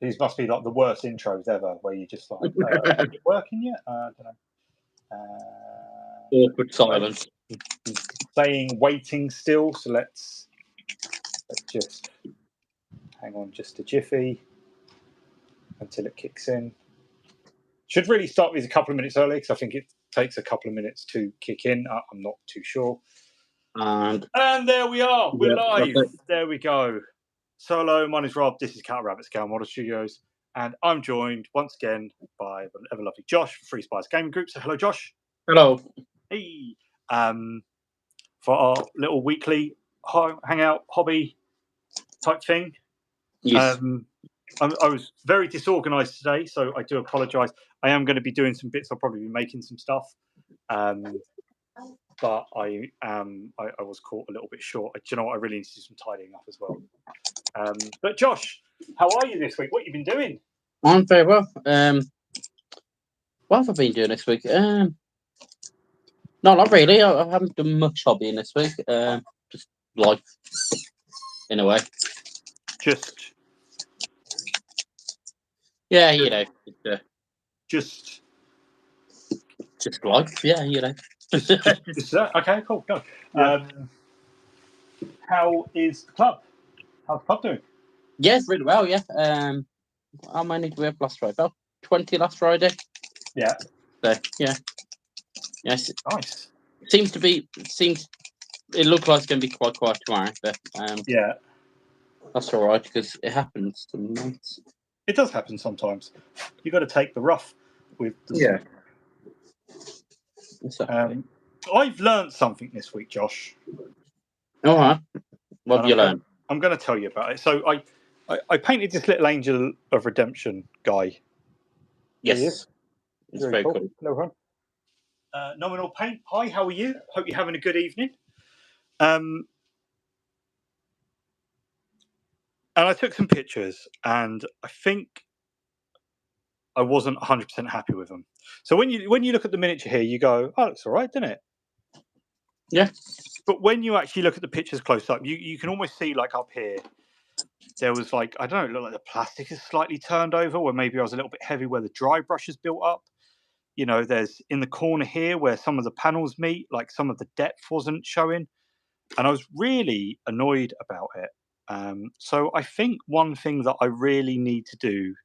These must be like the worst intros ever, where you just like, is it working yet? I don't know. Awkward silence. Saying waiting still, so let's just hang on just a jiffy until it kicks in. Should really start these a couple of minutes early because I think it takes a couple of minutes to kick in. I'm not too sure. And there we are. We're live. There we go. So hello, my name's Rob. This is Cat Rabbit Scale Model Studios, and I'm joined once again by the ever lovely Josh from Free Spice Gaming Group. So hello, Josh. Hello. Hey. For our little weekly hangout hobby type thing. Yes. I was very disorganized today, so I do apologize. I am going to be doing some bits. I'll probably be making some stuff. But I was caught a little bit short. Do you know what? I really need to do some tidying up as well. But Josh, how are you this week? What have you been doing? I'm very well. What have I been doing this week? No, not really. I haven't done much hobbying this week. Just life, in a way. Yeah, you know. Just life. Yeah, you know. Okay, cool. Go. Yeah. How is the club? How's the club doing? Yes, really well. Yeah. How many did we have last Friday? About 20 last Friday. Yeah. So yeah. Yes. Nice. It looks like it's going to be quite quiet tomorrow, but yeah, that's all right because it happens sometimes. It does happen sometimes. You got to take the rough with the yeah. Exactly. I've learned something this week, Josh. All right. What have you learned? I'm going to tell you about it. So I painted this little Angel of Redemption guy. Yes. It's very cool. No problem. Nominal Paint. Hi, how are you? Hope you're having a good evening. And I took some pictures, and I think I wasn't 100% happy with them. So when you look at the miniature here, you go, "Oh, it looks all right, doesn't it?" Yeah. But when you actually look at the pictures close up, you can almost see, like up here, there was like, I don't know, it looked like the plastic is slightly turned over, where maybe I was a little bit heavy where the dry brush is built up. You know, there's in the corner here where some of the panels meet, like some of the depth wasn't showing. And I was really annoyed about it. So I think one thing that I really need to do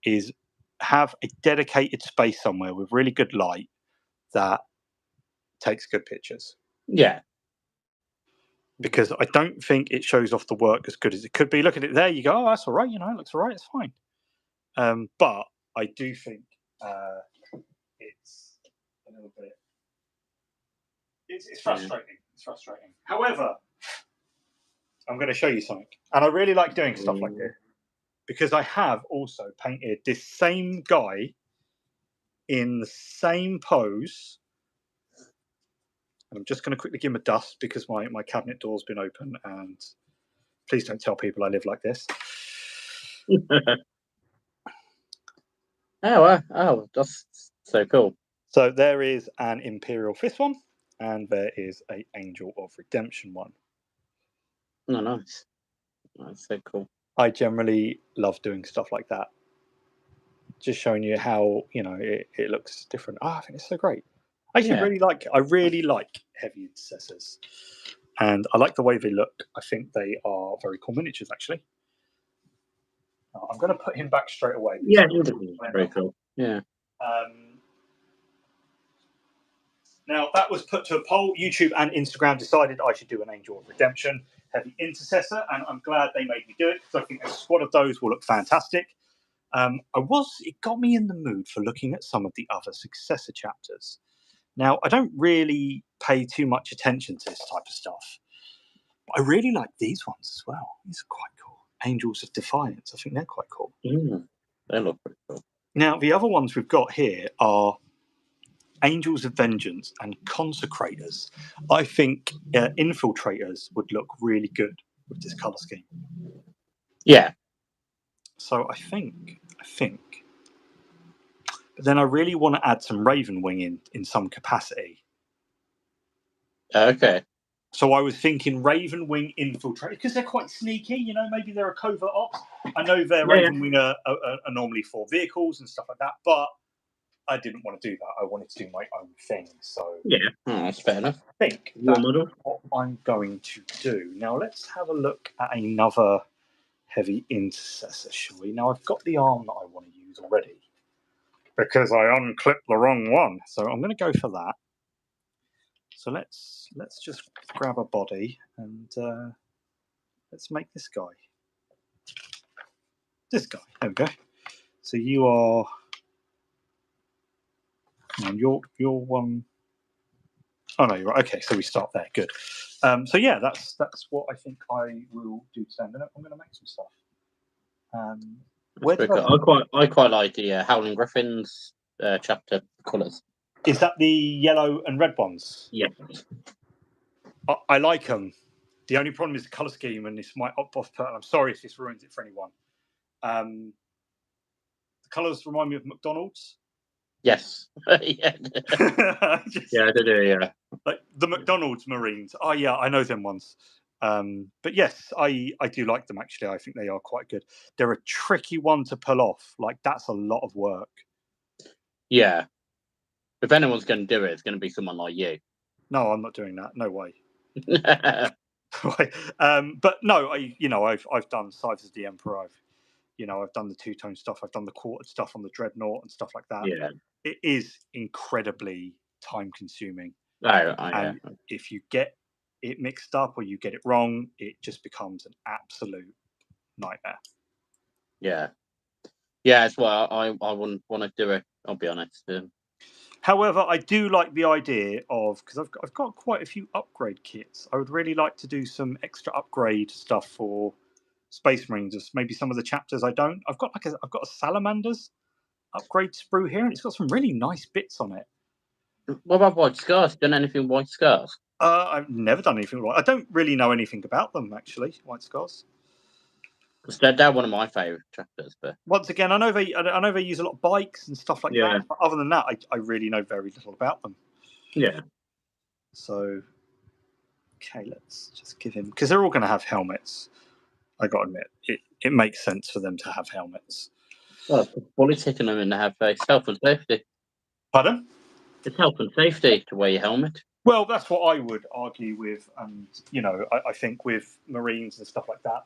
is have a dedicated space somewhere with really good light that takes good pictures. Yeah. Because I don't think it shows off the work as good as it could be. Look at it there, you go, oh, that's all right, you know, it looks all right, it's fine. But I do think it's a little bit... It's frustrating. Yeah. It's frustrating. However, I'm going to show you something. And I really like doing stuff like this because I have also painted this same guy in the same pose. And I'm just going to quickly give him a dust because my cabinet door's been open, and please don't tell people I live like this. Oh, that's so cool. So there is an Imperial Fist one, and there is an Angel of Redemption one. Oh, nice. That's so cool. I generally love doing stuff like that. Just showing you how, you know, it looks different. Oh, I think it's so great. I really like heavy intercessors, and I like the way they look. I think they are very cool miniatures, actually. I'm going to put him back straight away. Yeah, very cool. Yeah. Now, that was put to a poll. YouTube and Instagram decided I should do an Angel of Redemption heavy intercessor, and I'm glad they made me do it because I think a squad of those will look fantastic. It got me in the mood for looking at some of the other successor chapters. Now, I don't really pay too much attention to this type of stuff, but I really like these ones as well. These are quite cool. Angels of Defiance. I think they're quite cool. They look pretty cool. Now, the other ones we've got here are Angels of Vengeance and Consecrators. I think Infiltrators would look really good with this colour scheme. Yeah. So I think. But then I really want to add some Ravenwing in some capacity. Okay. So I was thinking Ravenwing Infiltrators, because they're quite sneaky, you know, maybe they're a covert ops. I know they're Yeah, Raven Wing are normally for vehicles and stuff like that, but I didn't want to do that. I wanted to do my own thing. So yeah, that's fair enough. I think Your that's model. what I'm going to do. Now let's have a look at another heavy intercessor, shall we? Now I've got the arm that I want to use already because I unclipped the wrong one. So I'm going to go for that. So let's just grab a body and let's make this guy. This guy. There we go. So you are. You're one. Oh no, you're right. Okay, so we start there. Good. So yeah, that's what I think I will do today. I'm gonna make some stuff. Where did I quite like the Howling Griffins chapter colours. Is that the yellow and red ones? Yeah. I like them. The only problem is the colour scheme, and this might opt off. I'm sorry if this ruins it for anyone. The colours remind me of McDonald's. Yes. Yeah. Yeah, they do. Yeah. Like the McDonald's Marines. Oh yeah, I know them ones. But yes, I do like them actually. I think they are quite good. They're a tricky one to pull off. Like that's a lot of work. Yeah. If anyone's going to do it, it's going to be someone like you. No, I'm not doing that. No way. But no, I've done Scythes of the Emperor. I've done the two-tone stuff. I've done the quartered stuff on the Dreadnought and stuff like that. Yeah. It is incredibly time-consuming. And if you get it mixed up or you get it wrong, it just becomes an absolute nightmare. Yeah. Yeah, as well. I wouldn't want to do it. I'll be honest. However, I do like the idea of, because I've got quite a few upgrade kits. I would really like to do some extra upgrade stuff for Space Marines. Just maybe some of the chapters I don't. I've got a Salamanders upgrade sprue here, and it's got some really nice bits on it. What about White Scars? Done anything with White Scars? I've never done anything like. I don't really know anything about them actually. White Scars. Because they're one of my favourite chapters. But once again, I know they use a lot of bikes and stuff like that. But other than that, I really know very little about them. Yeah. So, okay, let's just give him, because they're all going to have helmets. I got to admit, it makes sense for them to have helmets. Well, bullets hitting them and have it's health and safety. Pardon? It's health and safety to wear your helmet. Well, that's what I would argue with, and I think with Marines and stuff like that,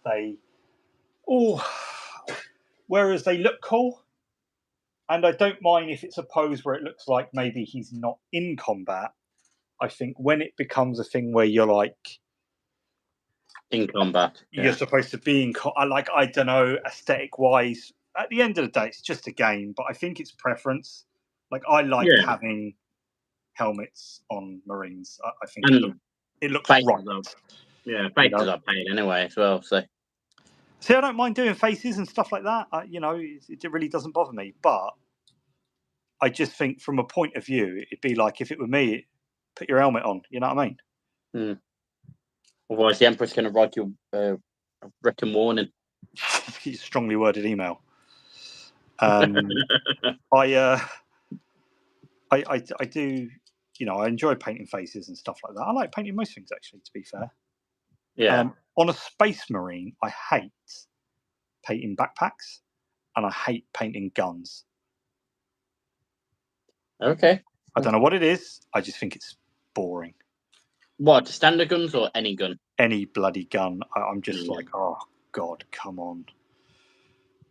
whereas they look cool, and I don't mind if it's a pose where it looks like maybe he's not in combat. I think when it becomes a thing where you're like in combat, you're supposed to be in like, I don't know, aesthetic wise, at the end of the day it's just a game, but I think it's preference. Like I like having helmets on Marines. I think it looks right. Yeah, faces are paid anyway as well. So see, I don't mind doing faces and stuff like that. It really doesn't bother me. But I just think from a point of view, it'd be like if it were me, put your helmet on. You know what I mean? Otherwise, the Emperor's going to write you a written warning. Strongly worded email. I do. I enjoy painting faces and stuff like that. I like painting most things, actually, to be fair. Yeah. On a Space Marine, I hate painting backpacks, and I hate painting guns. Okay. I don't know what it is. I just think it's boring. What, standard guns or any gun? Any bloody gun. I'm just like, oh God, come on.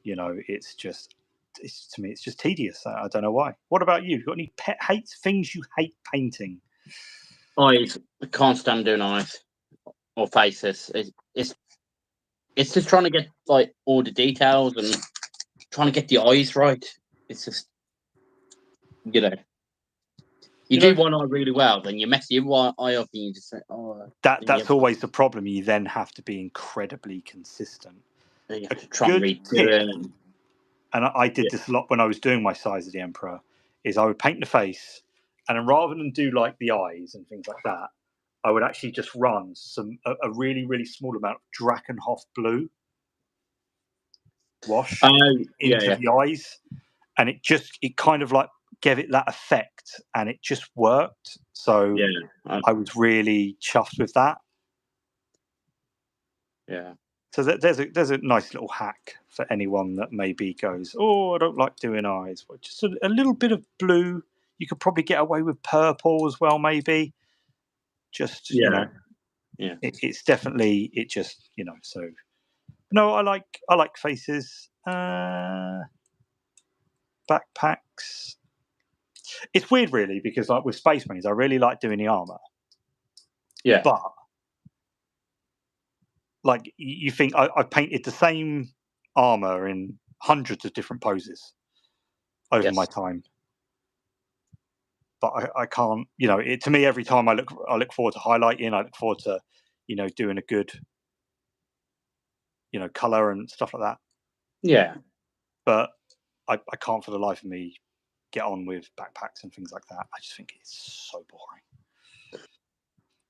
It's just. To me, it's just tedious. I don't know why. What about you? You got any pet hates? Things you hate painting? Eyes. I can't stand doing eyes or faces. It's just trying to get like all the details and trying to get the eyes right. It's just you do one eye really well, then you mess your eye up and you just say, oh. That's always the problem. You then have to be incredibly consistent. Then you have to try and redo it. And I did this a lot when I was doing my Scythes of the Emperor, is I would paint the face, and then rather than do like the eyes and things like that, I would actually just run a really, really small amount of Drakenhof blue wash into the eyes, and it kind of like gave it that effect, and it just worked. So I was really chuffed with that. Yeah. So there's a nice little hack for anyone that maybe goes, oh, I don't like doing eyes. Well, just a little bit of blue. You could probably get away with purple as well, maybe. Just it's definitely just So no, I like faces. Backpacks. It's weird, really, because like with Space Marines, I really like doing the armor. Yeah. But like you think I've painted the same armor in hundreds of different poses over my time. But I can't, to me, every time I look forward to highlighting, I look forward to, doing a good, color and stuff like that. Yeah. But I can't for the life of me get on with backpacks and things like that. I just think it's so boring.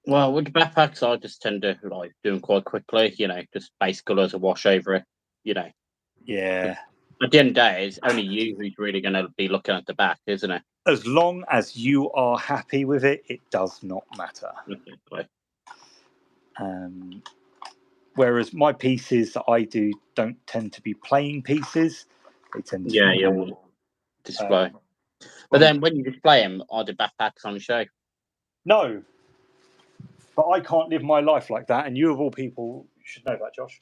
Well, with the backpacks, I just tend to like do them quite quickly, just base colours a wash over it, Yeah. At the end of the day, it's only you who's really going to be looking at the back, isn't it? As long as you are happy with it, it does not matter. Exactly. Whereas my pieces that I do don't tend to be playing pieces. They tend to be display. But then when you display them, are the backpacks on show? No. But I can't live my life like that, and you of all people should know that, Josh.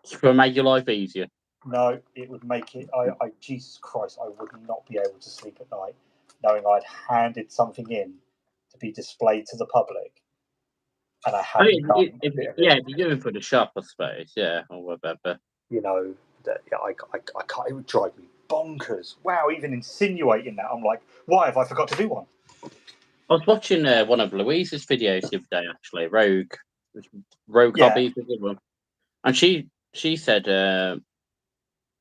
Just to make your life easier. No, it would make it. Jesus Christ, I would not be able to sleep at night knowing I'd handed something in to be displayed to the public, and I hadn't done if you're doing for the shop, I suppose, or whatever. I can't. It would drive me bonkers. Wow, even insinuating that, I'm like, why have I forgot to do one? I was watching one of Louise's videos the other day, actually, Rogue Hobbies, and she said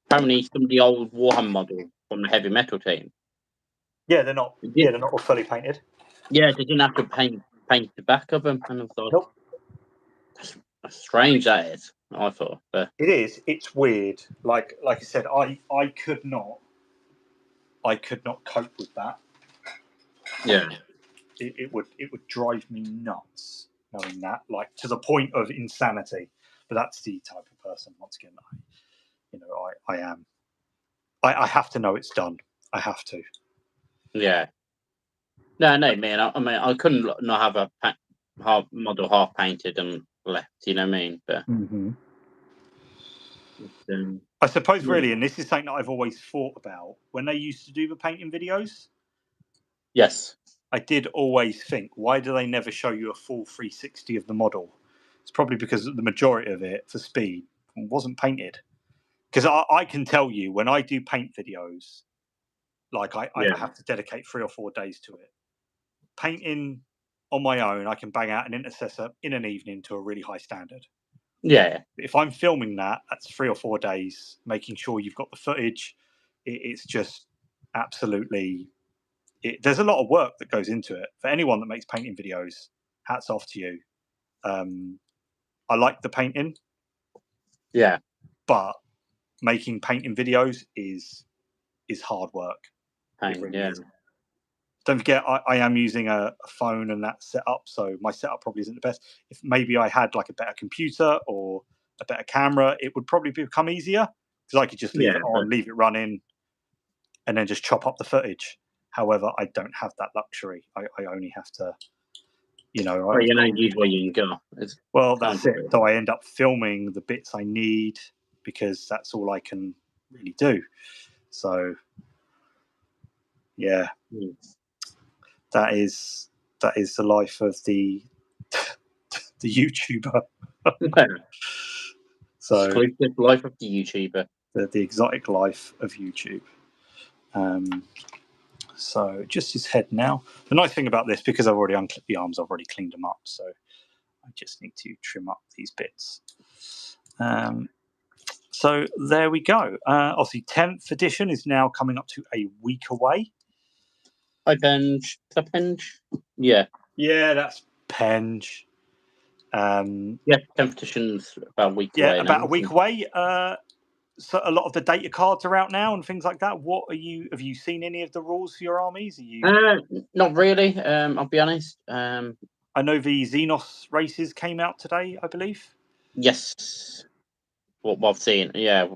apparently some of the old Warhammer models from the heavy metal team. Yeah, they're not. Yeah, they're not all fully painted. Yeah, they didn't have to paint the back of them, and I thought, nope. That's strange. That is, I thought. But it is. It's weird. Like I said, I could not cope with that. Yeah. It would drive me nuts knowing that, like to the point of insanity. But that's the type of person, once again, I am. I have to know it's done. I have to. Yeah. No, man. I mean, I couldn't not have a model half painted and left. You know what I mean? But I suppose really, and this is something that I've always thought about when they used to do the painting videos. Yes. I did always think, why do they never show you a full 360 of the model? It's probably because the majority of it, for speed, wasn't painted. Because I can tell you, when I do paint videos, like I have to dedicate 3 or 4 days to it. Painting on my own, I can bang out an Intercessor in an evening to a really high standard. Yeah. If I'm filming that's 3 or 4 days, making sure you've got the footage. It's just absolutely... there's a lot of work that goes into it. For anyone that makes painting videos, hats off to you. I like the painting. Yeah. But making painting videos is hard work. Really is. Don't forget, I am using a phone and that setup, so my setup probably isn't the best. If maybe I had like a better computer or a better camera, it would probably become easier, because I could just leave it on, leave it running, and then just chop up the footage. However, I don't have that luxury. I only have to, use what you got. Well, that's it. So I end up filming the bits I need, because that's all I can really do. So, yeah, that is the life of the YouTuber. So, exclusive life of the YouTuber. The exotic life of YouTube. So just his head now. The nice thing about this, because I've already unclipped the arms, I've already cleaned them up, so I just need to trim up these bits. So there we go. Obviously, 10th edition is now coming up to a week away. Hi, Penge. Yeah. Yeah, that's Penge. 10th edition's about a week away. Yeah, about a week away. So a lot of the data cards are out now and things like that. Have you seen any of the rules for your armies? Not really. I'll be honest. I know the Xenos races came out today, I believe. Yes. What I've seen, yeah.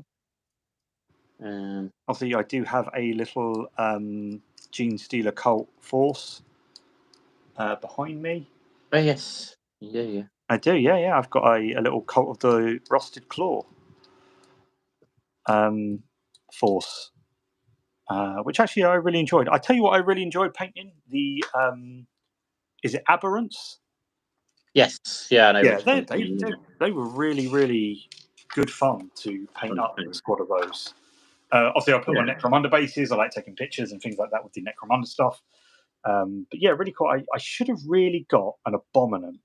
Obviously, I do have a little Gene Stealer Cult Force behind me. Oh yes, yeah. I do, yeah. I've got a little Cult of the Rusted Claw force, which actually I really enjoyed. I tell you what, I really enjoyed painting the. Is it Aberrants? Yes, yeah. I know Yeah, which ones you mean, they were really good fun to paint up a squad of those. Obviously, I put on Necromunda bases. I like taking pictures and things like that with the Necromunda stuff. But yeah, really cool. I should have really got an Abominant.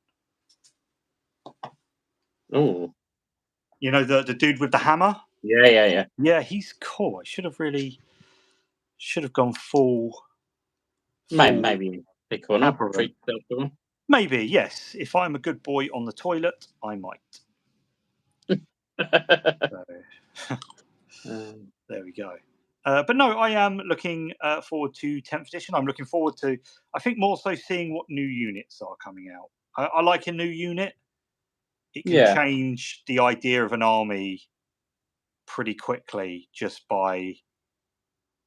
Oh, you know, the dude with the hammer. Yeah. Yeah, he's cool. I should have gone full. Maybe pick one up. Aberrant. Treat yourself to one. Maybe, yes. If I'm a good boy on the toilet, I might. There we go. But no, I am looking forward to 10th edition. I'm looking forward to, I think, more so seeing what new units are coming out. I like a new unit. It can change the idea of an army pretty quickly just by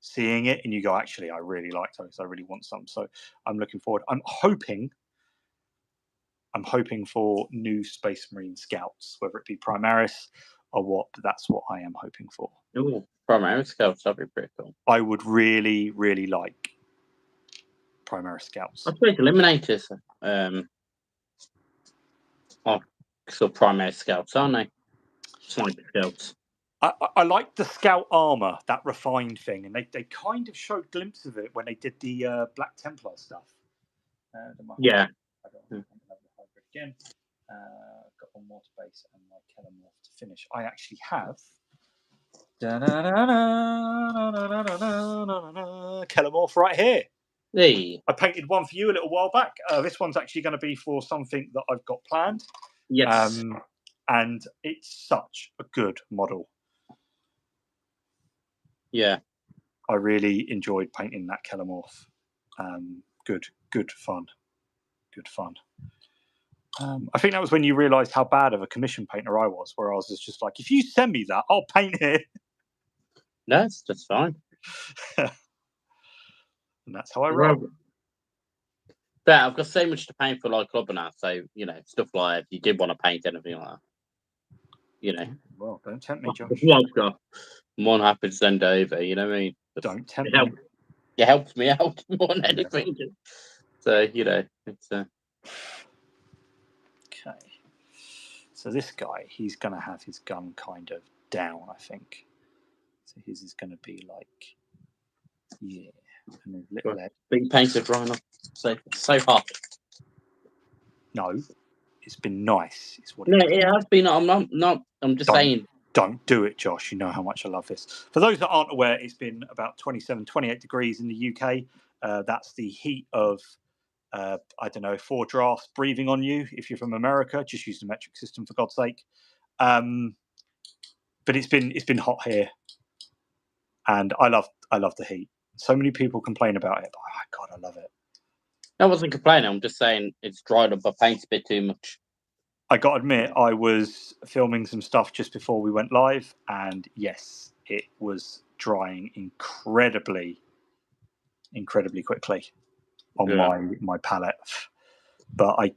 seeing it, and you go, actually, I really like those. I really want some. So I'm looking forward. I'm hoping for new Space Marine Scouts, whether it be Primaris or what. But that's what I am hoping for. Oh, Primaris Scouts, that'd be pretty cool. I would really like Primaris Scouts. I suppose Eliminators are sort of Primaris Scouts, aren't they? Sniper Scouts. I like the Scout armor, that refined thing, and they kind of showed glimpses of it when they did the Black Templar stuff. Yeah. Again, got one more space and my Kelemorph to finish. I actually have Kelemorph right here. Hey. I painted one for you a little while back. This one's actually going to be for something that I've got planned. Yes. And it's such a good model. Yeah. I really enjoyed painting that Kelemorph. Good fun. Good fun. I think that was when you realised how bad of a commission painter I was, where I was just like, if you send me that, I'll paint it. No, that's fine. And that's how I roll. But I've got so much to paint for like Club now, so stuff like if you did want to paint anything like that, Well, don't tempt me, Josh. I'm more than happy to send over. You know what I mean? Don't tempt me. It helps me out more than anything. So it's. Okay. So this guy, he's going to have his gun kind of down, I think. So his is going to be like, yeah. And little being painted right now. So hard. No, it's been nice. It's what it has been. I'm just saying. Don't do it, Josh. You know how much I love this. For those that aren't aware, it's been about 27, 28 degrees in the UK. That's the heat of, 4 drafts breathing on you. If you're from America, just use the metric system for God's sake. But it's been hot here, and I love the heat. So many people complain about it, but God, I love it. I wasn't complaining. I'm just saying it's dried up. I paint a bit too much. I got to admit, I was filming some stuff just before we went live, and yes, it was drying incredibly quickly on my palette. But I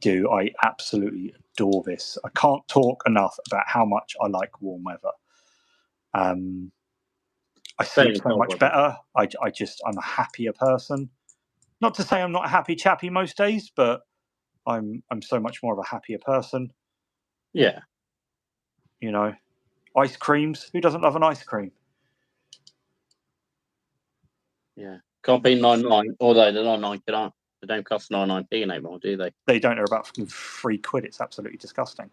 absolutely adore this. I can't talk enough about how much I like warm weather. I sleep so much better. I'm a happier person. Not to say I'm not a happy chappy most days, but I'm so much more of a happier person. Yeah. Ice creams. Who doesn't love an ice cream? Yeah. Can't be 99, although they're not 99. They don't cost 99p anymore, do they? They don't. They're about £3. It's absolutely disgusting.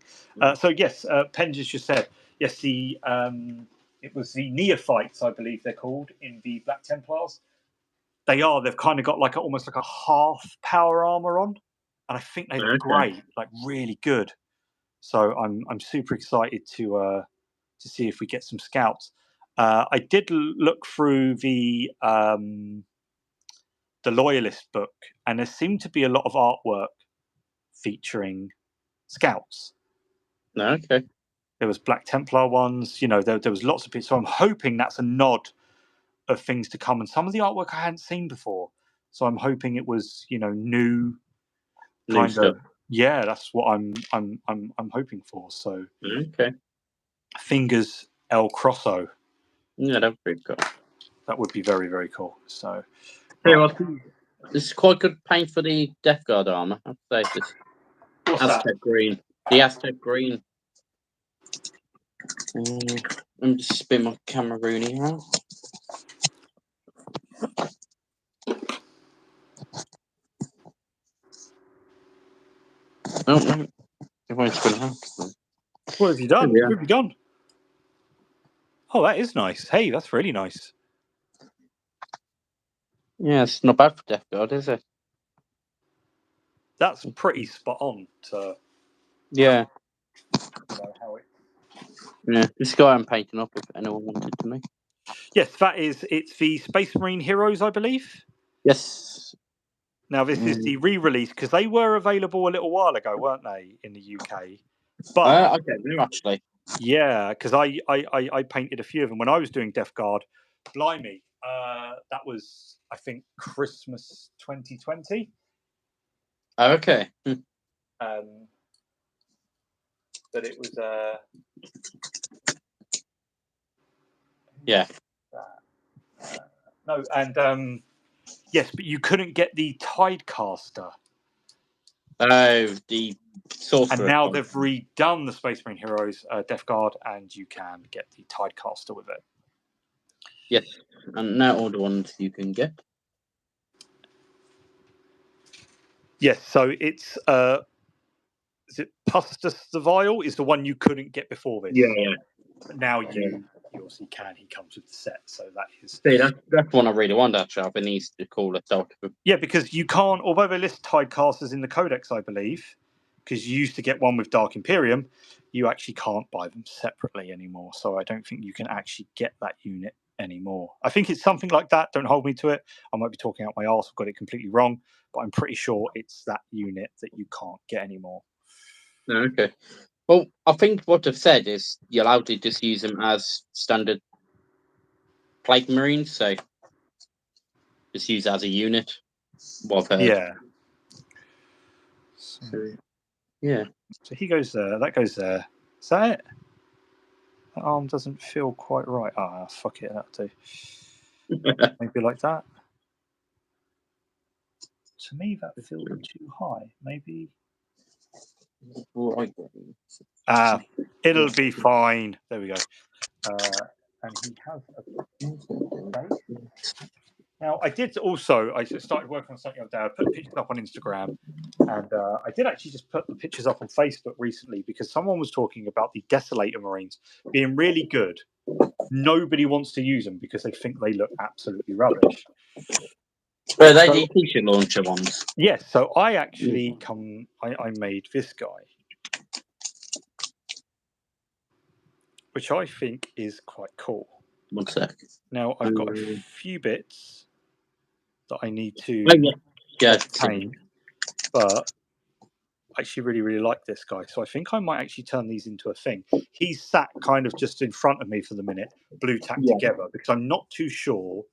So yes, Penn just said, yes, it was the Neophytes, I believe they're called, in the Black Templars. They've kind of got almost like a half power armor on, and I think they look great, like really good. So I'm super excited to see if we get some scouts. I did look through the Loyalist book, and there seemed to be a lot of artwork featuring scouts. Okay. There was Black Templar ones. You know, there was lots of bits. So I'm hoping that's a nod of things to come. And some of the artwork I hadn't seen before. So I'm hoping it was, you know, new kind stuff. of. Yeah, that's what I'm hoping for. So Okay. fingers El Crosso. Yeah, that'd be cool. That would be very, very cool. So Hey, this is quite good paint for the Death Guard armor. I'd say this Aztec green. The Aztec green. Let me just spin my camera Rooney out. Oh, no. It won't spin out. What have you done? Yeah. Where have you gone? Oh, that is nice. Hey, that's really nice. Yeah, it's not bad for Death Guard, is it? That's pretty spot on to Yeah. you know, how it. Yeah, this guy I'm painting up if anyone wanted to know. Yes, it's the Space Marine Heroes, I believe. Yes. Now this is the re-release because they were available a little while ago, weren't they, in the UK? But Okay, no, actually. yeah, because I painted a few of them when I was doing Death Guard. Blimey, that was I think Christmas 2020. Okay. But it was Yeah. No, and yes, but you couldn't get the Tidecaster. Oh, the Sorcerer. And now they've redone the Space Marine Heroes Death Guard, and you can get the Tidecaster with it. Yes, and now all the ones you can get. Yes, so it's is it Pustus the Vile is the one you couldn't get before this. Yeah. But now you obviously can. He comes with the set, so that is. See, that's one I really want actually. I've been easy to call it out. Yeah, because you can't. Although they list Tidecasters in the Codex, I believe, because you used to get one with Dark Imperium, you actually can't buy them separately anymore. So I don't think you can actually get that unit anymore. I think it's something like that. Don't hold me to it. I might be talking out my arse. I've got it completely wrong, but I'm pretty sure it's that unit that you can't get anymore. Okay. Well, I think what they've said is you're allowed to just use them as standard Plague Marines, so just use it as a unit. What I've heard. Yeah. So, yeah. So he goes there. That goes there. Is that it? That arm doesn't feel quite right. Ah, fuck it. That'll do. Maybe like that. To me, that feels too high. Maybe. Right. It'll be fine. There we go. And he has a base. Now, I did also, I started working on something the other day. I put pictures up on Instagram, and I did actually just put the pictures up on Facebook recently because someone was talking about the Desolator Marines being really good. Nobody wants to use them because they think they look absolutely rubbish. Are they the t-shirt launcher ones? Yes, so I actually I made this guy, which I think is quite cool. 1 sec. Now, I've got a few bits that I need to paint, but I actually really, really like this guy. So I think I might actually turn these into a thing. He's sat kind of just in front of me for the minute, blue tack together, because I'm not too sure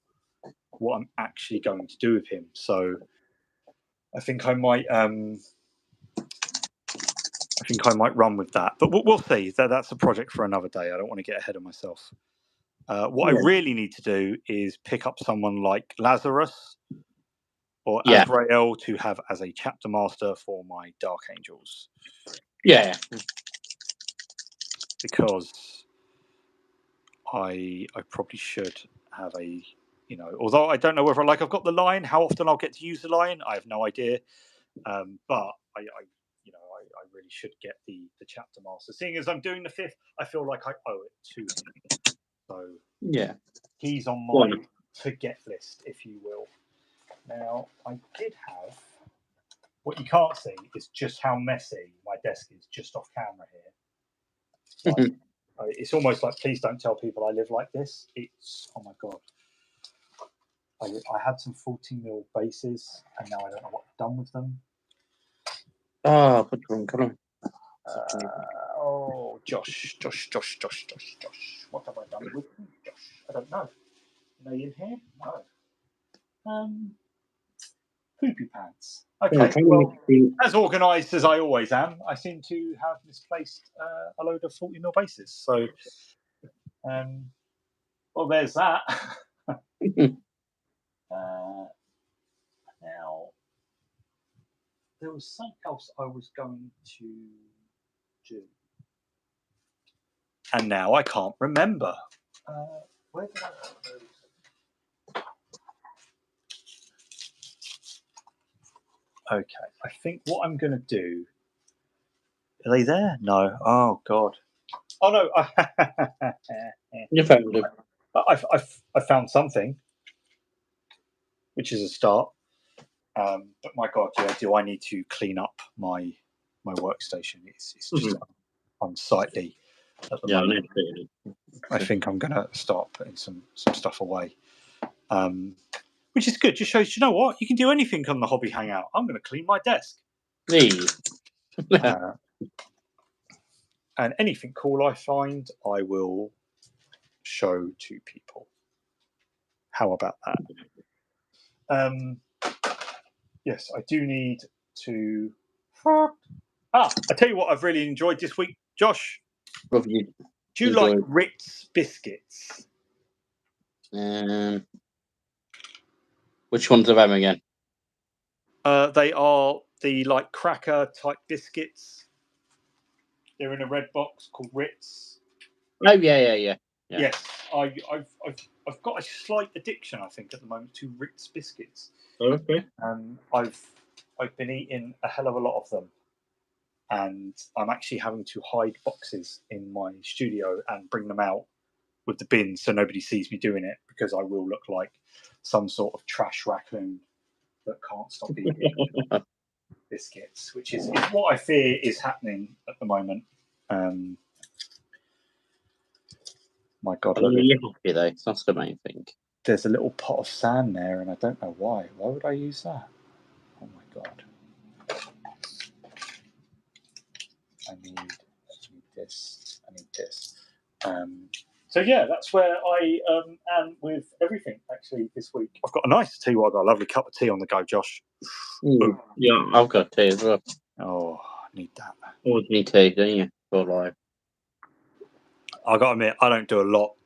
what I'm actually going to do with him. So I think I might run with that, but we'll see. That's a project for another day. I don't want to get ahead of myself. What I really need to do is pick up someone like Lazarus or Azrael to have as a chapter master for my Dark Angels. Yeah. Because I probably should have a, you know, although I don't know whether I've got the line, how often I'll get to use the line, I have no idea. But I really should get the chapter master. Seeing as I'm doing the 5th, I feel like I owe it to him. So yeah, he's on my to get list, if you will. Now I did have what you can't see is just how messy my desk is just off camera here. Like, it's almost like, please don't tell people I live like this. It's, oh my God. I had some 40mm bases, and now I don't know what I've done with them. Oh, which one? Come on. Oh, Josh. What have I done with you, Josh? I don't know. Are you in here? No. Poopy pants. Okay, well, as organised as I always am, I seem to have misplaced a load of 40mm bases. So, well, there's that. Now, there was something else I was going to do. And now I can't remember. Where did I put those? Okay, I think what I'm going to do. Are they there? No. Oh God. Oh no. You found them. I found something, which is a start. But my God, yeah, do I need to clean up my workstation? It's just unsightly at the moment. I think I'm going to start putting some stuff away, which is good. Just shows, you know what? You can do anything on the Hobby Hangout. I'm going to clean my desk. And anything cool I find, I will show to people. How about that? Yes, I do need to. I tell you what, I've really enjoyed this week, Josh. What have you Do you like Ritz biscuits? Which ones of them again? They are the like cracker type biscuits. They're in a red box called Ritz. Oh yeah. Yes, I've got a slight addiction, I think, at the moment to Ritz biscuits. Okay. I've been eating a hell of a lot of them, and I'm actually having to hide boxes in my studio and bring them out with the bins so nobody sees me doing it, because I will look like some sort of trash raccoon that can't stop eating biscuits, which is what I fear is happening at the moment. My God, you're happy though. That's the main thing. There's a little pot of sand there, and I don't know why. Why would I use that? Oh my God! I need this. I need this. So yeah, that's where I am with everything actually this week. I've got a nice tea. I've got a lovely cup of tea on the go, Josh. Yeah, I've got tea as well. Oh, I need that. Always need tea, don't you? For life. I got to admit, I don't do a lot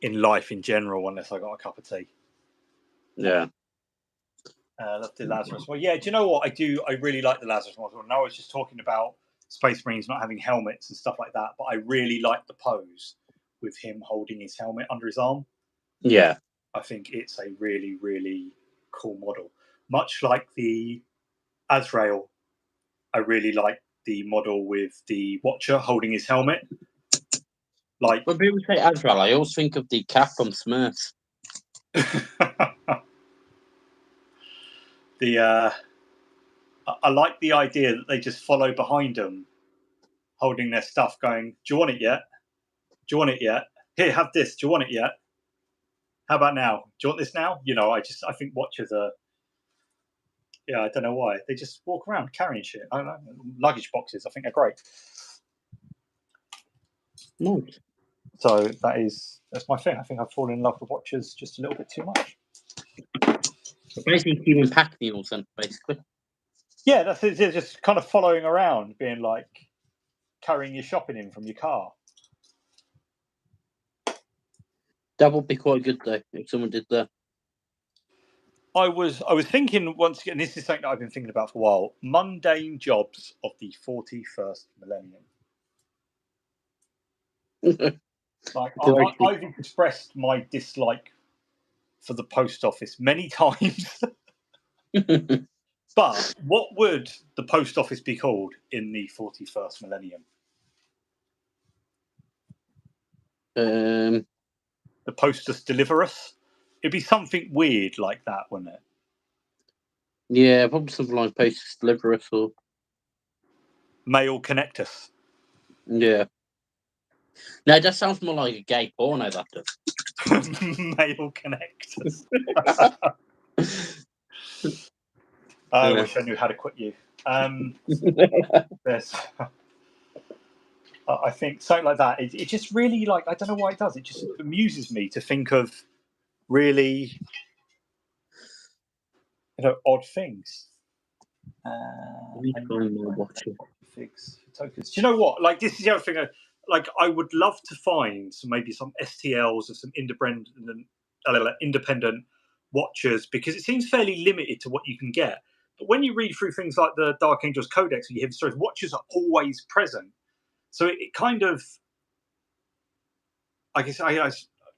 in life in general unless I got a cup of tea. Yeah. I love the Lazarus. Well, yeah. Do you know what I do? I really like the Lazarus model. And I was just talking about Space Marines not having helmets and stuff like that, but I really like the pose with him holding his helmet under his arm. Yeah. I think it's a really, really cool model. Much like the Azrael, I really like the model with the Watcher holding his helmet. Like when people say Azrael, I always think of the cat from Smurfs. I like the idea that they just follow behind them, holding their stuff, going, "Do you want it yet? Do you want it yet? Here, have this. Do you want it yet? How about now? Do you want this now?" You know, I think Watchers are. Yeah, I don't know why they just walk around carrying shit. I don't know, luggage boxes. I think they're great. Nice. So that's my thing. I think I've fallen in love with Watchers just a little bit too much. Basically, human pack mules, then basically. Yeah, that's it. They're just kind of following around, being like carrying your shopping in from your car. That would be quite good though if someone did that. I was thinking once again. This is something that I've been thinking about for a while. Mundane jobs of the 41st millennium. Like I've expressed my dislike for the post office many times. But what would the post office be called in the 41st millennium? The Postus Deliverus? It'd be something weird like that, wouldn't it? Yeah, probably something like Postus Deliverus or Mail Connectus. Yeah. No, that sounds more like a gay porno, that does. Mail Connectus. I wish I knew how to quit you. There's I think something like that. It just really like I don't know why it does. It just amuses me to think of really, odd things. Figs tokens. Do you know what? Like this is the other thing. Like I would love to find maybe some STLs of some independent watchers because it seems fairly limited to what you can get. But when you read through things like the Dark Angels Codex, and you hear the stories, watchers are always present. So it kind of, I guess,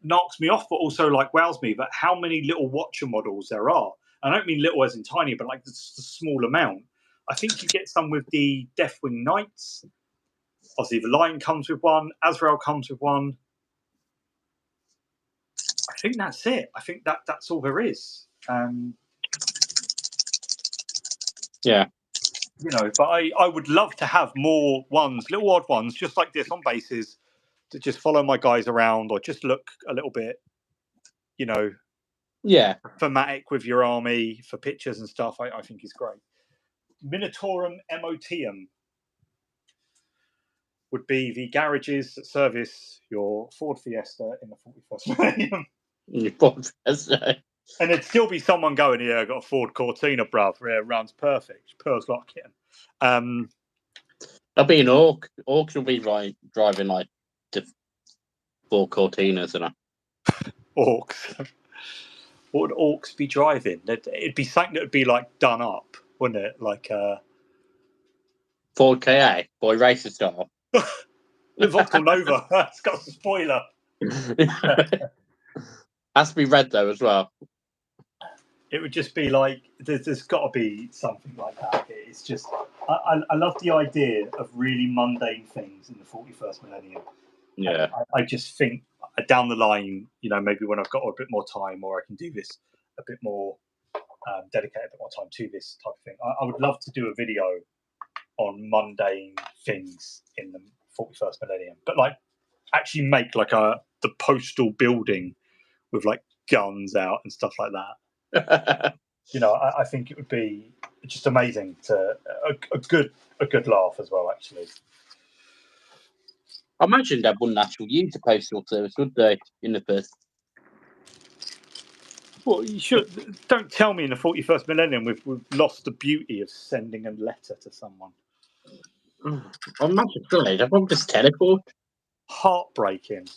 knocks me off, but also like wows me. But how many little watcher models there are? I don't mean little as in tiny, but like the small amount. I think you get some with the Deathwing Knights. Obviously, the Lion comes with one. Azrael comes with one. I think that's it. I think that's all there is. Yeah. But I would love to have more ones, little odd ones, just like this on bases, to just follow my guys around or just look a little bit, yeah, thematic with your army for pictures and stuff. I think is great. Minotaurum Emotium would be the garages that service your Ford Fiesta in the 41st millennium. And there'd still be someone going, yeah, I got a Ford Cortina, bruv. Yeah, runs perfect. Pearl's locking. There'll be an Orc. Orcs will be driving like the Ford Cortinas and Orcs. What would Orcs be driving? It'd be something that would be like done up, wouldn't it? Like Ford KA, boy racer style. The Vauxhall Nova. It's got a spoiler. Has to be red though as well. It would just be like there's got to be something like that. It's just I love the idea of really mundane things in the 41st millennium. Yeah, I just think down the line, maybe when I've got a bit more time, or I can do this a bit more, dedicate a bit more time to this type of thing. I would love to do a video on mundane things in the 41st millennium, but like actually make like the postal building with like guns out and stuff like that. I think it would be just amazing to a good laugh as well. Actually, I imagine they wouldn't actually use the postal service, would they? In the first. Well, you should. Don't tell me in the 41st millennium we've lost the beauty of sending a letter to someone. I imagine really, they won't just teleport. Heartbreaking.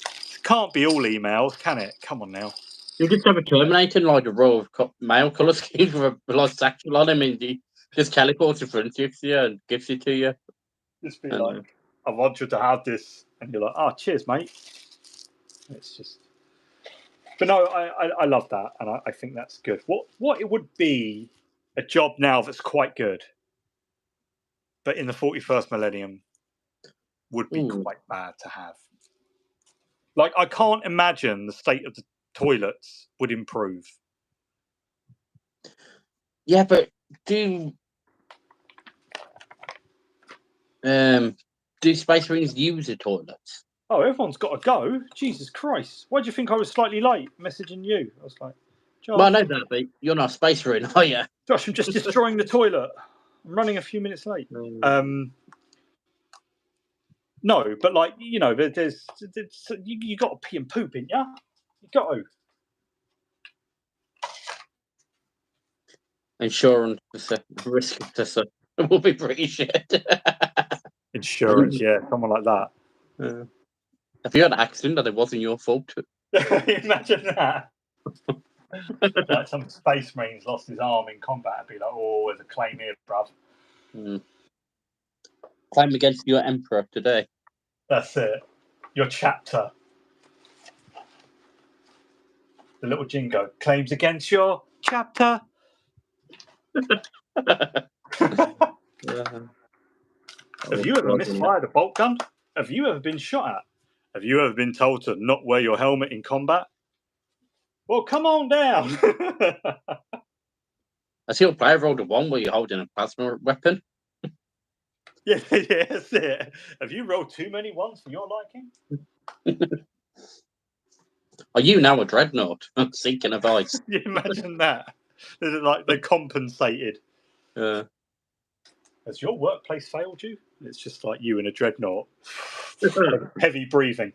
It can't be all emails, can it? Come on now. You just have a Terminator like a Royal Mail colour scheme with a like satchel on him, and he just teleports in front of you and gives it to you. Just be like, I want you to have this, and you're like, oh, cheers, mate. It's just, but no, I love that, and I think that's good. What it would be a job now that's quite good, but in the 41st millennium would be quite bad to have. Like, I can't imagine the state of the toilets would improve. Yeah, but do Space Marines use the toilets? Oh, everyone's got to go. Jesus Christ. Why do you think I was slightly late messaging you? I was like, Josh. Well, I know that, but you're not a Space Marine, are you? Josh, I'm just destroying the toilet. I'm running a few minutes late. No, but like, there's you got to pee and poop, ain't ya? You got to. Insurance risk officer will be pretty shit. Insurance, yeah, someone like that. If you had an accident that it wasn't your fault. Imagine that. Like some Space Marines lost his arm in combat, I'd be like, oh, there's a claim here, bruv. Claim against your Emperor today. That's it. Your chapter. The little jingo. Claims against your chapter. Have you ever misfired a bolt gun? Have you ever been shot at? Have you ever been told to not wear your helmet in combat? Well, come on down. I see your player rolled a 1 where you're holding a plasma weapon. Yeah, that's it. Have you rolled too many ones for your liking? Are you now a dreadnought seeking advice? Can you imagine that? Like they're compensated. Has your workplace failed you? It's just like you in a dreadnought, heavy breathing.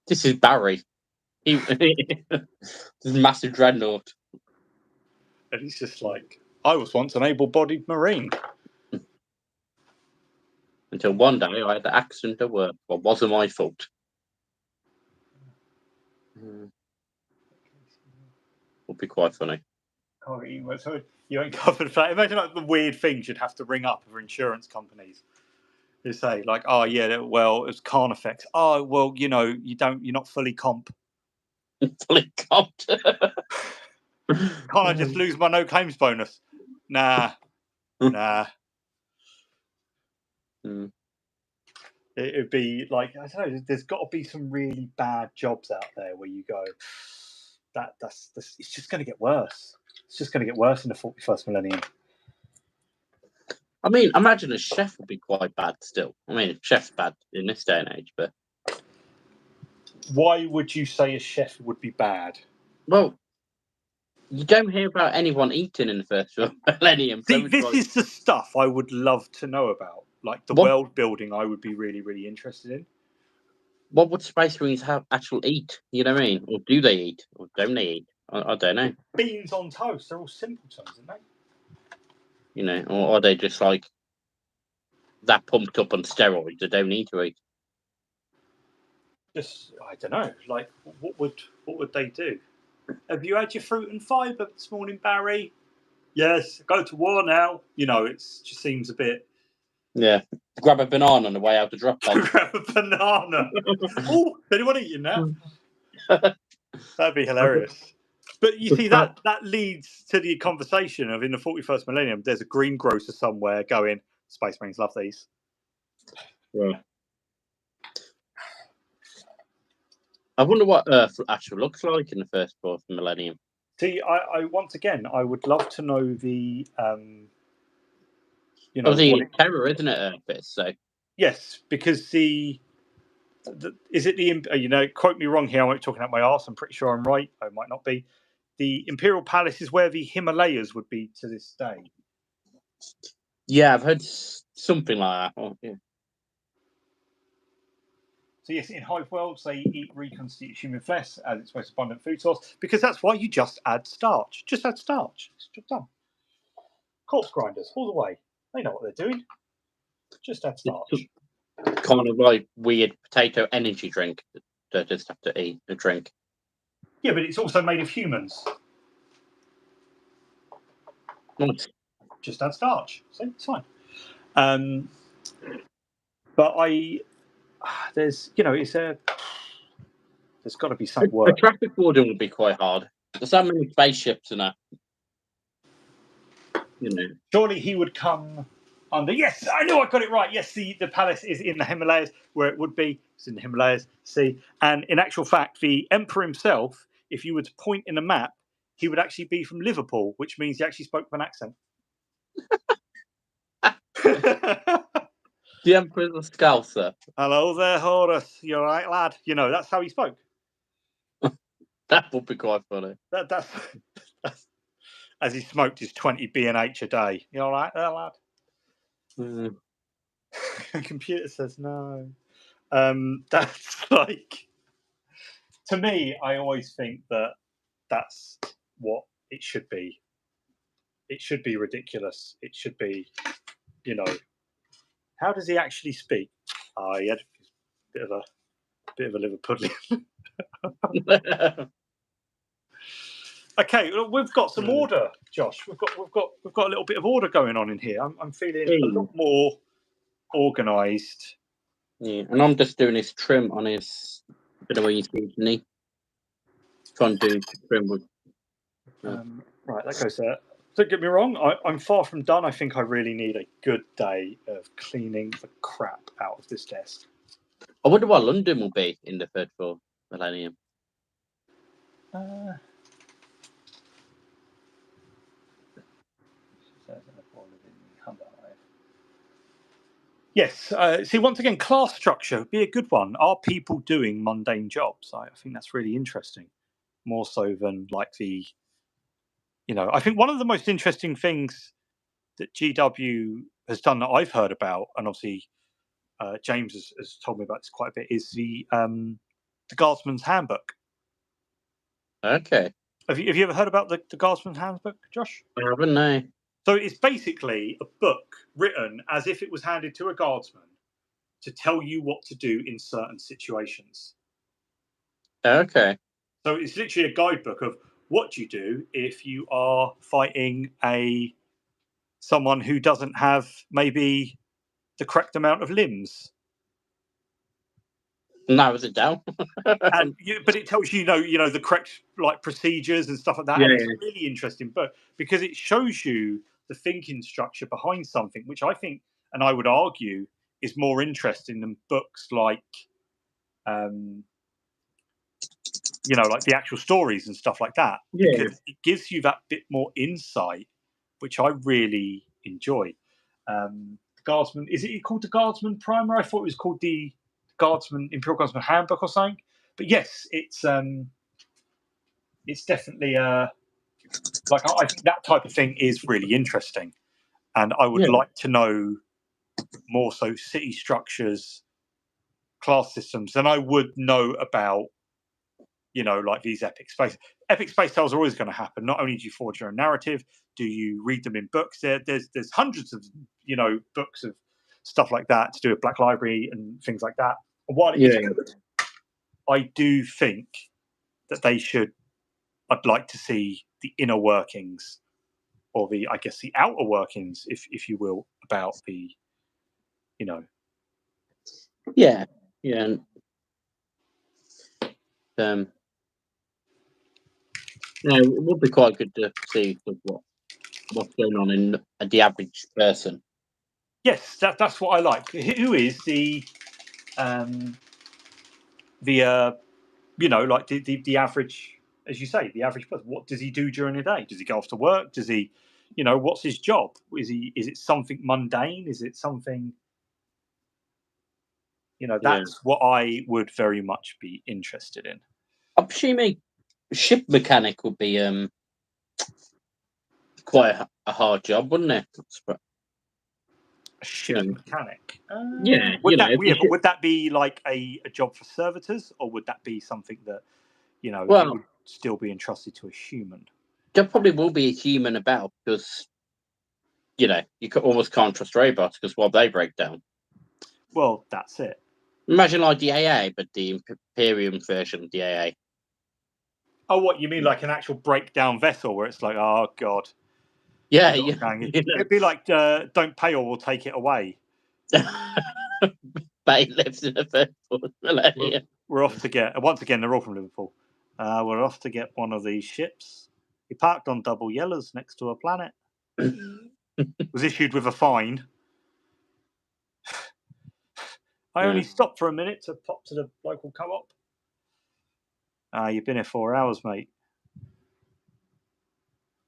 This is Barry. This is massive dreadnought. And he's just like, I was once an able-bodied Marine. Until one day I had the accident at work. Well, it wasn't my fault. Would be quite funny. Oh, you ain't covered for that. Imagine like the weird things you'd have to ring up for insurance companies. You say like, oh yeah, well, it's Carnifex. Oh well, you're not fully comp. Fully comped. Can't I just lose my no claims bonus? Nah. It'd be like, I don't know. There's got to be some really bad jobs out there where you go, that's it's just going to get worse. It's just going to get worse in the 41st millennium. I mean, imagine a chef would be quite bad still. I mean, a chef's bad in this day and age, but why would you say a chef would be bad? Well, you don't hear about anyone eating in the first millennium. See, this is the stuff I would love to know about. Like the world building, I would be really, really interested in. What would Space Marines have actual eat? You know what I mean? Or do they eat? Or don't they eat? I don't know. Beans on toast. They're all simpletons, aren't they? You know, or are they just like that pumped up on steroids? They don't need to eat. Just, I don't know. Like, what would they do? Have you had your fruit and fibre this morning, Barry? Yes, go to war now. You know, it just seems a bit. Yeah, grab a banana on the way out the drop pod. Grab a banana. Oh, anyone eating that? That'd be hilarious. But you see, that leads to the conversation of in the 41st millennium, there's a greengrocer somewhere going, Space Marines love these. Yeah. I wonder what Earth actually looks like in the first 4th millennium. See, I once again, I would love to know the, the terror, isn't it, Earth is, so. Yes, because is it the, quote me wrong here, I'm not talking out my arse, I'm pretty sure I'm right, I might not be. The Imperial Palace is where the Himalayas would be to this day. Yeah, I've heard something like that. Oh, yeah. So yes, in hive worlds, they eat reconstituted human flesh as its most abundant food source, because that's why you just add starch. Just add starch. It's just done. Corpse grinders, all the way. They know what they're doing. Just add starch. Kind of like weird potato energy drink. They just have to eat a drink. Yeah, but it's also made of humans. Nice. Just add starch. So it's fine. But there's got to be some work. The traffic warden would be quite hard. There's so many spaceships and that. Surely he would come under. Yes, I knew I got it right. Yes, the palace is in the Himalayas, where it would be. It's in the Himalayas. See, and in actual fact, the emperor himself, if you were to point in a map, he would actually be from Liverpool, which means he actually spoke with an accent. The emperor's a Scouser. Hello there, Horus. You all right, lad? That's how he spoke. That would be quite funny. That's as he smoked his 20 B&H a day. You all right there, lad? The computer says no. That's like, to me, I always think that's what it should be. It should be ridiculous. It should be, how does he actually speak? He had a bit of a Liverpudlian. Okay, we've got some order, Josh. We've got a little bit of order going on in here. I'm feeling a lot more organised. Yeah, and I'm just doing his trim on his bit of his knee. Trying to do trim with. Right, that goes there. Don't get me wrong. I'm far from done. I think I really need a good day of cleaning the crap out of this desk. I wonder what London will be in the 3rd millennium. Yes. See, once again, class structure would be a good one. Are people doing mundane jobs? I think that's really interesting. More so than like I think one of the most interesting things that GW has done that I've heard about, and obviously James has told me about this quite a bit, is the Guardsman's Handbook. Okay. Have you ever heard about the Guardsman's Handbook, Josh? I haven't, no. So it's basically a book written as if it was handed to a guardsman to tell you what to do in certain situations. Okay. So it's literally a guidebook of what you do if you are fighting someone who doesn't have maybe the correct amount of limbs. Narrows it down. But it tells you know the correct like procedures and stuff like that. Yeah, and it's a really interesting book because it shows you the thinking structure behind something, which I think, and I would argue, is more interesting than books like, like the actual stories and stuff like that. Yeah. Because it gives you that bit more insight, which I really enjoy. The Guardsman, is it called the Guardsman Primer? I thought it was called the Imperial Guardsman Handbook or something. But yes, it's definitely like I think that type of thing is really interesting, and I would like to know more so city structures, class systems than I would know about, like these epic space tales are always going to happen. Not only do you forge your own narrative, do you read them in books. There's hundreds of books of stuff like that to do with Black Library and things like that. And while it is good, I do think that I'd like to see the inner workings, or the outer workings, if you will, about the Yeah. It would be quite good to see what's going on in the average person. Yes, that's what I like. Who is the average, as you say, the average person? What does he do during the day? Does he go off to work? Does he, what's his job? Is it something mundane? Is it something, that's what I would very much be interested in. I'm assuming ship mechanic would be quite a hard job, wouldn't it? A ship mechanic. Would that be like a job for servitors, or would that be something that would still be entrusted to a human? There probably will be a human about, because you almost can't trust robots because they break down. Well, that's it. Imagine like the AA, but the Imperium version of the AA. Oh, what you mean, like an actual breakdown vessel where it's like, oh god. Yeah, it'd be like, don't pay or we'll take it away. Bailiffs in the first millennium. We're off to get, once again, they're all from Liverpool. We're off to get one of these ships. He parked on Double Yellows next to a planet. Was issued with a fine. I only stopped for a minute to pop to the local co-op. You've been here 4 hours, mate.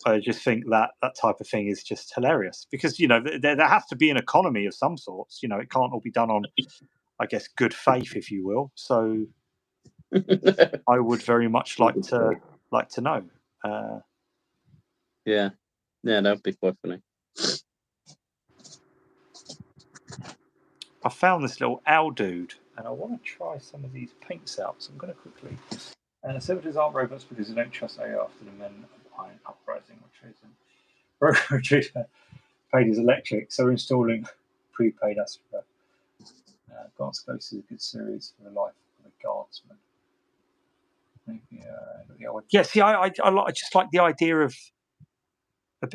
I just think that type of thing is just hilarious because, there has to be an economy of some sorts. It can't all be done on, I guess, good faith, if you will. So I would very much like to know. Yeah, that'd be quite funny. I found this little owl dude, and I want to try some of these paints out. So I'm going to quickly. Servitors aren't robots because they don't trust AI after the men of Iron Uprising or Retriever paid his electric, so we're installing prepaid Astra. Guards Ghost is a good series for the life of a guardsman. Maybe, see, I just like the idea of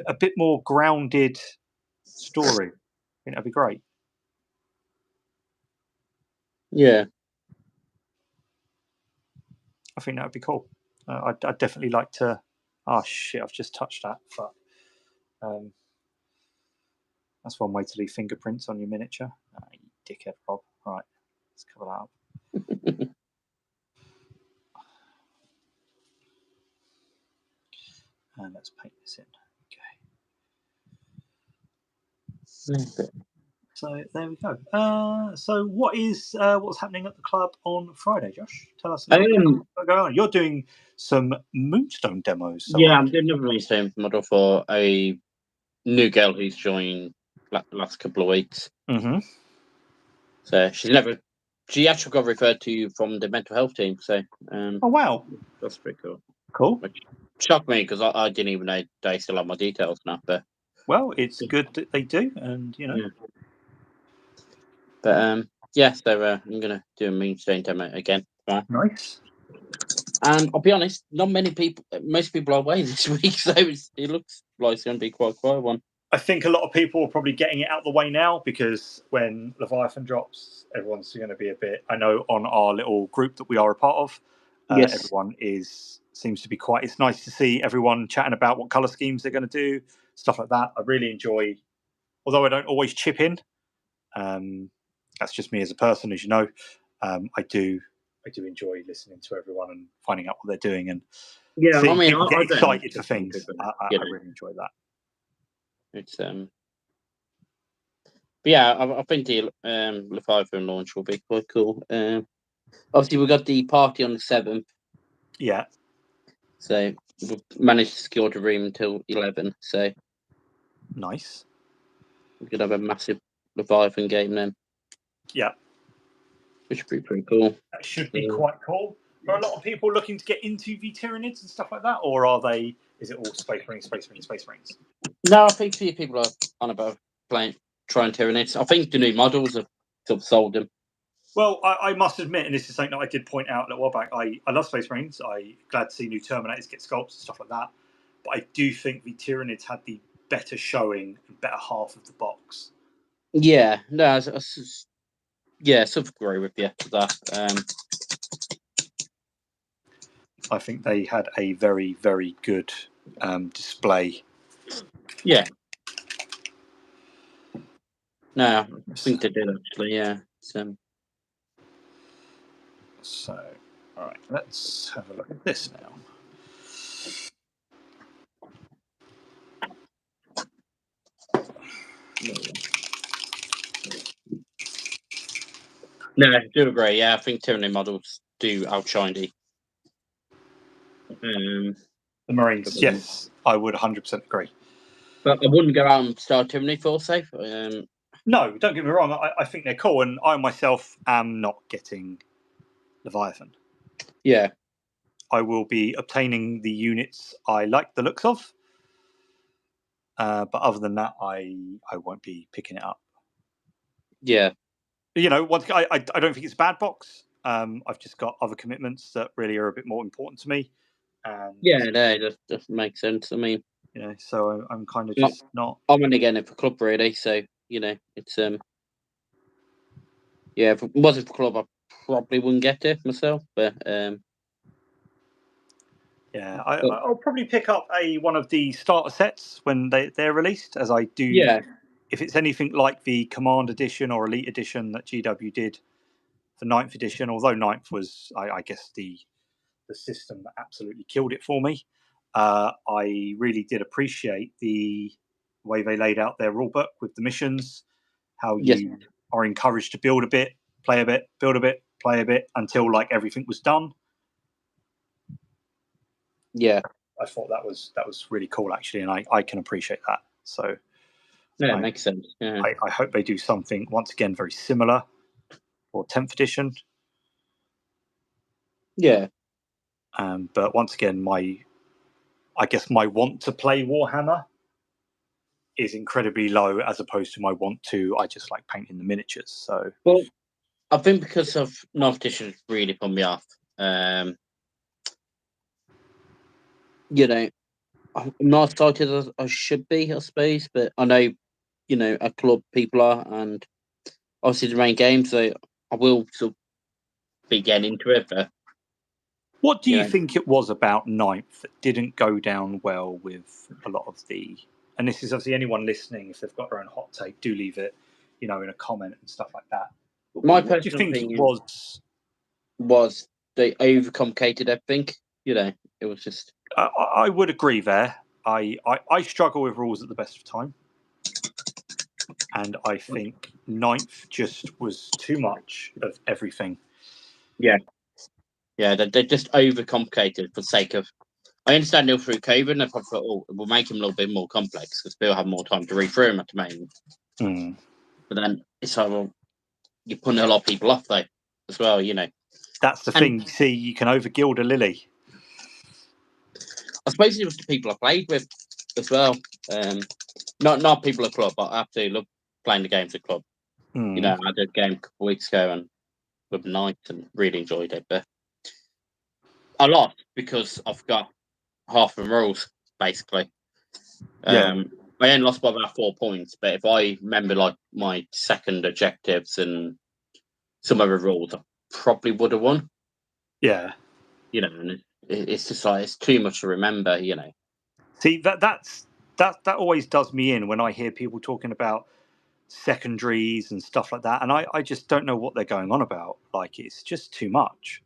a bit more grounded story. I think that'd be great. Yeah. I think that would be cool. I'd definitely like to. Oh shit! I've just touched that. Fuck. That's one way to leave fingerprints on your miniature. You dickhead, Rob. Right, let's cover that up. And let's paint this in. Okay. So there we go. So what's happening at the club on Friday, Josh? Tell us what's going on. You're doing some Moonstone demos. I'm doing another Moonstone model for a new girl who's joined last couple of weeks. Mm-hmm. So she actually got referred to from the mental health team. So Oh wow, that's pretty cool. cool. Which shocked me because I didn't even know they still have my details now. But well, it's good that they do, and you know. Yeah. But yeah, so I'm gonna do a mean stain demo again. Right? Nice. And I'll be honest, not many people. Most people are away this week, so it looks like it's going to be quite a quiet one. I think a lot of people are probably getting it out the way now because when Leviathan drops, everyone's going to be a bit. I know on our little group that we are a part of, Yes. everyone seems to be quite. It's nice to see everyone chatting about what color schemes they're going to do, stuff like that. I really enjoy, although I don't always chip in. That's just me as a person, as you know. I do enjoy listening to everyone and finding out what they're doing and seeing people get excited for things. I really enjoy that. It's but yeah, I think the Leviathan launch will be quite cool. Obviously, we got the party on the 7th. Yeah. So we've managed to secure the room until 11. So nice. We could have a massive Leviathan game then. Yeah. Which would be pretty cool. That should be quite cool. Are a lot of people looking to get into the Tyranids and stuff like that, or is it all Space Marines? No, I think a few people are on about trying Tyranids. I think the new models have sort of sold them. Well, I must admit, and this is something that I did point out a little while back, I love Space Marines. I'm glad to see new Terminators get sculpts and stuff like that. But I do think the Tyranids had the better showing and better half of the box. Yeah, no, I sort of agree with you to that. I think they had a very, very good display. Yeah. No, I think they did actually. Yeah. So, all right, let's have a look at this now. No, I do agree. Yeah, I think Tyranid models do outshine the Marines. Yes, I would 100% agree. But I wouldn't go out and start Tyranid full safe. No, don't get me wrong. I think they're cool, and I myself am not getting Leviathan. Yeah. I will be obtaining the units I like the looks of. But other than that, I won't be picking it up. Yeah. You know, I don't think it's a bad box. I've just got other commitments that really are a bit more important to me. Yeah, no, that makes sense. I mean, you know, so I'm kind of just not. I'm only getting it for club, really. So you know, it's yeah. If it wasn't for club, I probably wouldn't get it myself. But yeah, I'll probably pick up one of the starter sets when they're released, as I do. Yeah. If it's anything like the Command Edition or Elite Edition that GW did for 9th edition, although 9th was, I guess, the system that absolutely killed it for me. I really did appreciate the way they laid out their rulebook with the missions, how you are encouraged to build a bit, play a bit, build a bit, play a bit until like everything was done. Yeah, I thought that was really cool actually, and I can appreciate that. So yeah, it makes sense. Yeah. I hope they do something once again very similar for 10th edition. Yeah. But once again, I guess my want to play Warhammer is incredibly low as opposed to my want to. I just like painting the miniatures. So well, I think because of 9th edition really put me off. You know, I'm not excited as I should be, I suppose, but I know, you know, at club people are, and obviously the main game, so I will sort of be getting into it. But what do you think it was about 9th that didn't go down well with a lot of the? And this is obviously anyone listening, if they've got their own hot take, do leave it, you know, in a comment and stuff like that. But my what do you think it was they overcomplicated everything. You know, it was just. I would agree there. I struggle with rules at the best of time. And I think 9th just was too much of everything. Yeah. Yeah, they just overcomplicated for the sake of I understand they're through COVID, and I probably thought, oh, we'll make them a little bit more complex because people have more time to read through them at the moment. Mm. But then it's like, well, you're putting a lot of people off though, as well. That's the thing. See, you can overgild a lily. I suppose it was the people I played with as well. Not people at club, but I absolutely love playing the games at club. Mm. I had a game a couple of weeks ago and with Knights and really enjoyed it. But I lost because I forgot half the rules, basically. Yeah. I only lost by about 4 points, but if I remember like my second objectives and some other rules, I probably would have won. Yeah. And it's just like it's too much to remember. See, that always does me in when I hear people talking about secondaries and stuff like that, and I just don't know what they're going on about. Like, it's just too much.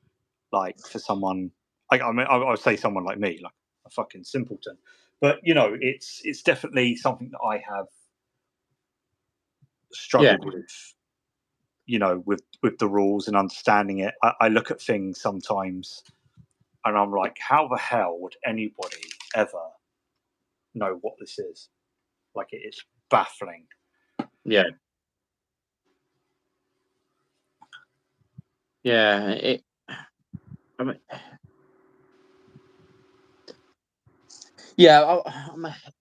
Like, for someone, I mean, I would say someone like me, like a fucking simpleton. But it's definitely something that I have struggled with. With the rules and understanding it. I look at things sometimes, and I'm like, how the hell would anybody ever know what this is? Like, it's baffling. Yeah. Yeah.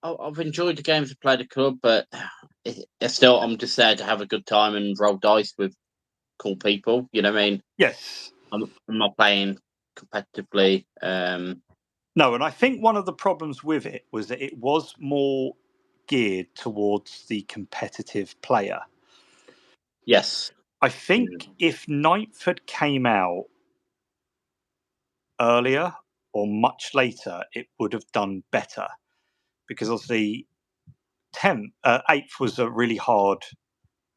I've enjoyed the games I played at club, but still, I'm just there to have a good time and roll dice with cool people. You know what I mean? Yes. I'm not playing competitively. No, and I think one of the problems with it was that it was more geared towards the competitive player. Yes. I think if Ninth had came out earlier or much later, it would have done better. Because obviously, 8th was a really hard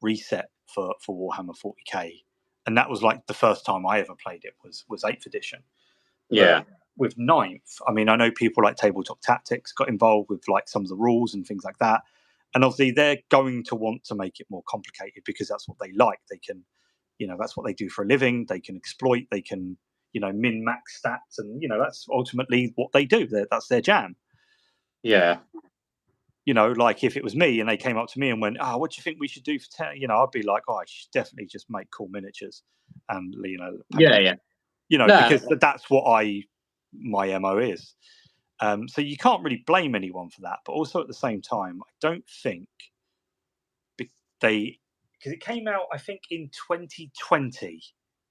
reset for Warhammer 40k, and that was like the first time I ever played it was 8th edition. Yeah. But with 9th, I mean, I know people like Tabletop Tactics got involved with like some of the rules and things like that, and obviously they're going to want to make it more complicated because that's what they like. They can, that's what they do for a living. They can exploit. They can, min max stats, and that's ultimately what they do. That's their jam. Yeah. Like if it was me and they came up to me and went, "Oh, what do you think we should do for 10?" I'd be like, "Oh, I should definitely just make cool miniatures," and Yeah. Because that's what my MO is. So you can't really blame anyone for that. But also at the same time, I don't think because it came out, I think, in 2020.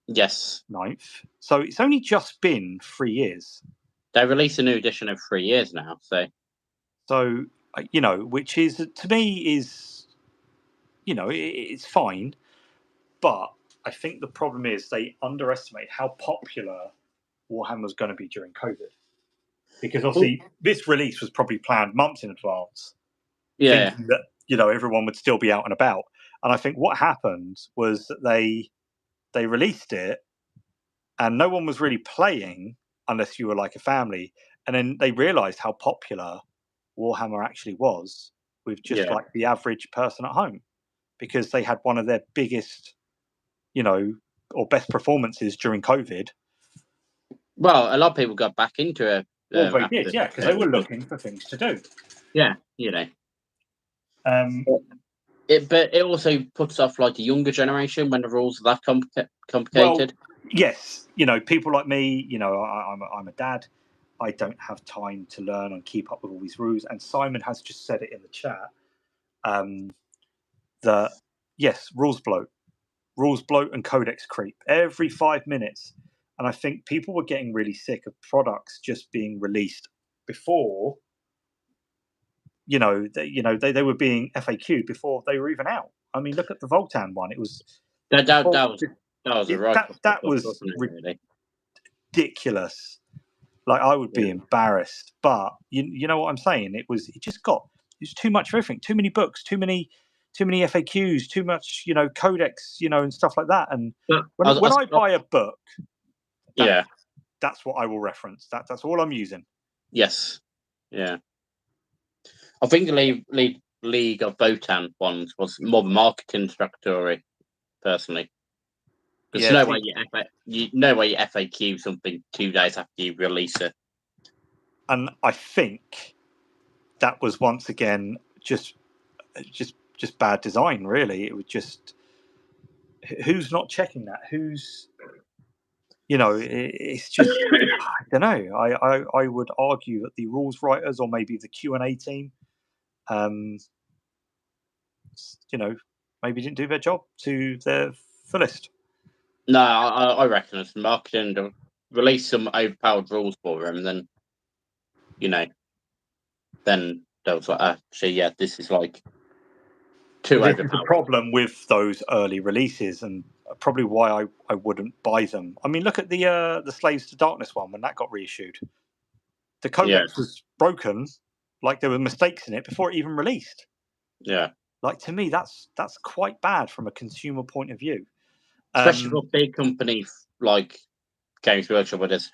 Yes. 9th. So it's only just been 3 years. They released a new edition every 3 years now. So, which is, to me, is, it's fine. But I think the problem is they underestimate how popular Warhammer was going to be during COVID. Because obviously this release was probably planned months in advance. Yeah. Thinking that, everyone would still be out and about. And I think what happened was that they released it and no one was really playing unless you were like a family. And then they realized how popular Warhammer actually was with just like the average person at home, because they had one of their biggest, or best performances during COVID. Well, a lot of people got back into it. Well, they did, because they were looking for things to do. Yeah, but it also puts off like the younger generation when the rules are that complicated. Well, yes, people like me, I'm a dad. I don't have time to learn and keep up with all these rules. And Simon has just said it in the chat that, yes, rules bloat and codex creep every 5 minutes. And I think people were getting really sick of products just being released before, they were being FAQ'd before they were even out. I mean, look at the Voltan one. It was that was a right. That was ridiculous. Like, I would be embarrassed, but you know what I'm saying. It was too much for everything. Too many books. Too many FAQs. Too much codex. And stuff like that. And when I buy a book, that's what I will reference. That's all I'm using. Yes. Yeah. I think the League of Votann ones was more of a marketing strategy, personally. There's no way you FAQ something 2 days after you release it. And I think that was once again just bad design. Really, it was just who's not checking that? Who's it's just I don't know. I would argue that the rules writers or maybe the Q&A team, maybe didn't do their job to their fullest. No, I reckon it's marketing to release some overpowered rules for them, then then they was like, actually, yeah, this is like too This overpowered. is the problem with those early releases, and probably why I wouldn't buy them. I mean, look at the Slaves to Darkness one when that got reissued. The codex was broken, like there were mistakes in it before it even released. Yeah. Like, to me, that's quite bad from a consumer point of view. Especially for big companies like Games Workshop, where there's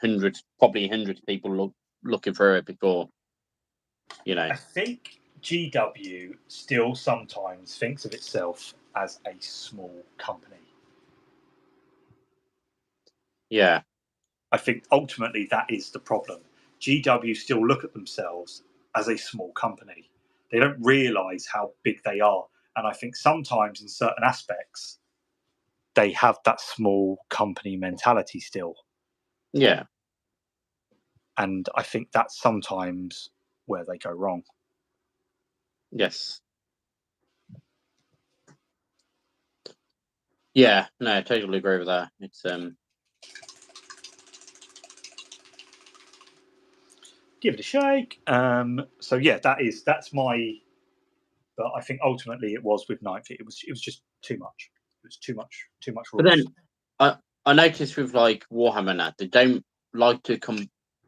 probably hundreds of people looking for it before, I think GW still sometimes thinks of itself as a small company. Yeah. I think ultimately that is the problem. GW still look at themselves as a small company. They don't realise how big they are. And I think sometimes in certain aspects, they have that small company mentality still. Yeah. And I think that's sometimes where they go wrong. Yes. Yeah, no, I totally agree with that. It's give it a shake. So yeah, that's my. But I think ultimately it was with Ninth. It was just too much. It was too much rules. But then I noticed with like Warhammer and that they don't like to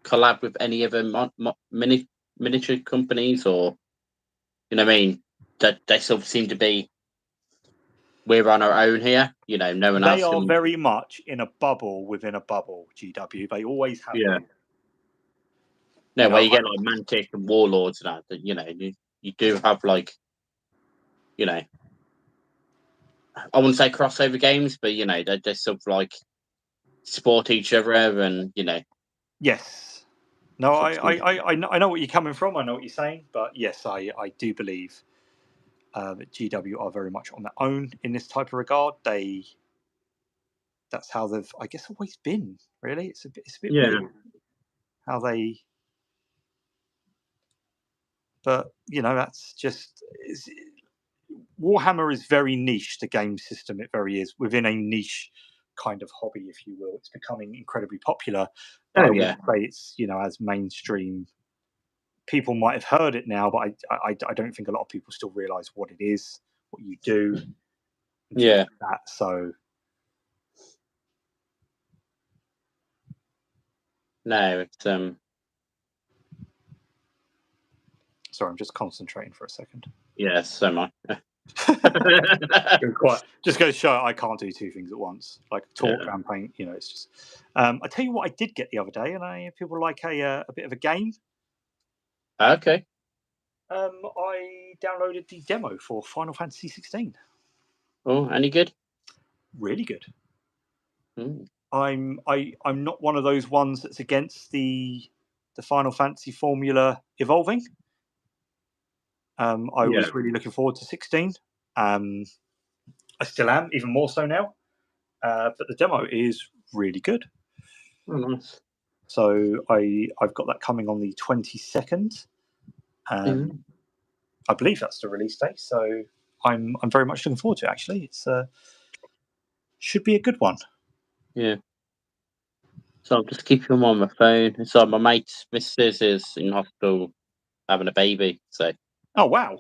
collab with any other miniature companies, or what I mean, that they sort of seem to be, we're on our own here. No one else. They are very much in a bubble within a bubble. GW. They always have. Yeah. Been. No, where you get like Mantic and Warlords and that. You do have like, I wouldn't say crossover games, but they sort of like support each other, and Yes. No, I know what you're coming from. I know what you're saying, but yes, I do believe that GW are very much on their own in this type of regard. That's how they've, I guess, always been. Really, it's a bit weird how they. But that's just. Warhammer is very niche. The game system, it very is within a niche kind of hobby, if you will. It's becoming incredibly popular. But I wouldn't say it's as mainstream. People might have heard it now, but I don't think a lot of people still realise what it is, what you do. Yeah. That so. No, it's Sorry, I'm just concentrating for a second. Yeah, so am I. Just go to show I can't do two things at once, like talk and paint. It's just. I tell you what, I did get the other day, and people like a bit of a game. Okay. I downloaded the demo for Final Fantasy 16. Oh, any good? Really good. Mm. I'm not one of those ones that's against the Final Fantasy formula evolving. I was really looking forward to 16. I still am, even more so now. But the demo is really good. Oh, nice. So I've got that coming on the 22nd. I believe that's the release date. So I'm very much looking forward to it. Actually, it's should be a good one. Yeah. So I'm just keeping them on my phone. So my mate's missus is in hospital having a baby. So. Oh wow.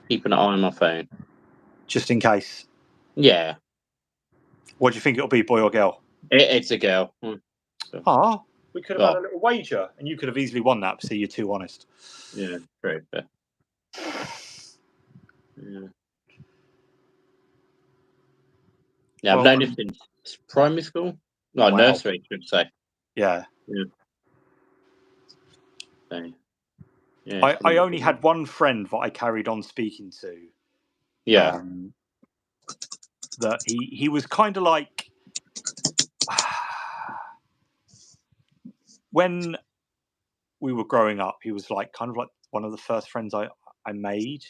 Keeping an eye on my phone. Just in case. Yeah. What do you think it'll be, boy or girl? It's a girl. Ah, we could have had a little wager, and you could have easily won that. So you're too honest. Yeah, true. But... Yeah, I've known it since primary school. No, nursery, I should say. Yeah. So, I only had one friend that I carried on speaking to. Yeah. That he was kind of like when we were growing up, he was like kind of like one of the first friends I made.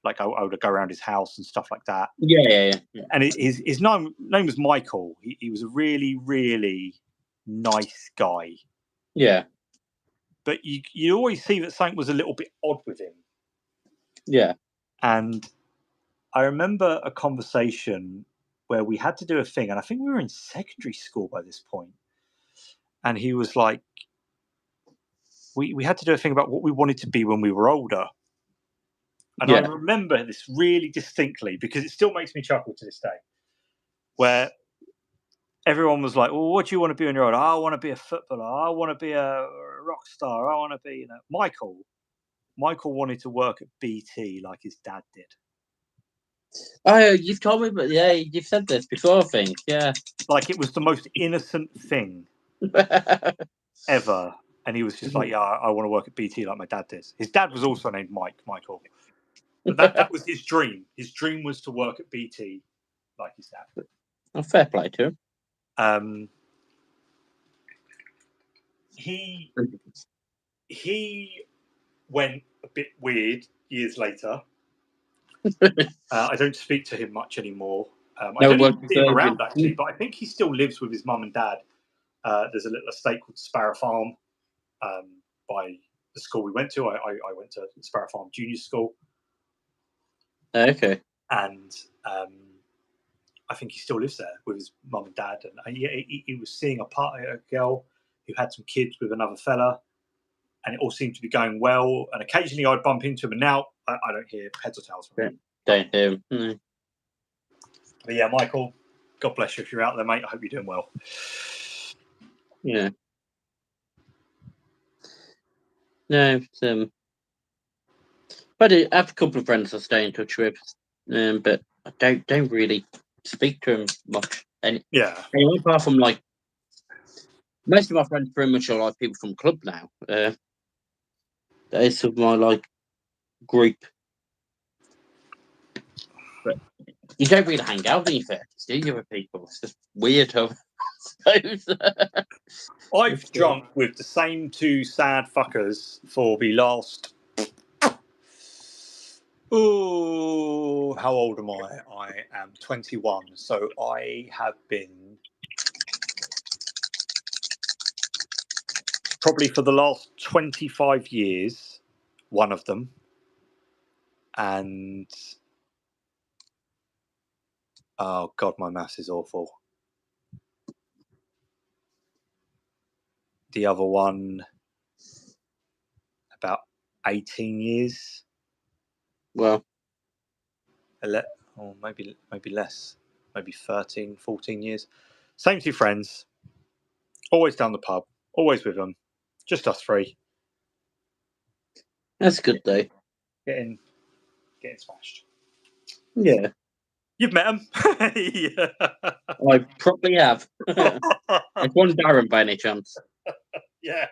Like I would go around his house and stuff like that. Yeah. And his name was Michael. He was a really, really nice guy. Yeah. But you always see that something was a little bit odd with him. Yeah. And I remember a conversation where we had to do a thing, and I think we were in secondary school by this point. And he was like, we had to do a thing about what we wanted to be when we were older. And I remember this really distinctly because it still makes me chuckle to this day, where everyone was like, well, what do you want to be when you're older? I want to be a footballer. I want to be a rock star. I want to be, Michael wanted to work at BT like his dad did. Oh, you've told me, but yeah, you've said this before, I think. Yeah. Like, it was the most innocent thing ever. And he was just like, yeah, I want to work at BT like my dad did. His dad was also named Michael. But that was his dream. His dream was to work at BT like his dad. Oh, fair play to him. He went a bit weird years later. I don't speak to him much anymore. I don't even see him around, actually, but I think he still lives with his mum and dad. There's a little estate called Sparrow Farm by the school we went to. I went to Sparrow Farm Junior School. Okay. And I think he still lives there with his mum and dad. And he was seeing a girl who had some kids with another fella, and it all seemed to be going well. And occasionally I'd bump into him, and now I don't hear heads or tails from him. Don't hear him. No. But yeah, Michael, God bless you if you're out there, mate. I hope you're doing well. Yeah. No, but I have a couple of friends I stay in touch with, but I don't really speak to them much. Anyway, apart from like most of my friends, pretty much are like people from club now. That is sort of my like group, but you don't really hang out in your 30s, do you, with people? It's just weird. I suppose. I've drunk with the same two sad fuckers for the last. Oh, how old am I? I am 21. So I have been probably for the last 25 years, one of them. And oh God, my maths is awful. The other one, about 18 years. Well, or maybe less, maybe 13, 14 years. Same two friends, always down the pub, always with them, just us three. That's good though. Getting smashed. Yeah. You've met him. Yeah. I probably have. It's one Darren by any chance. Yeah.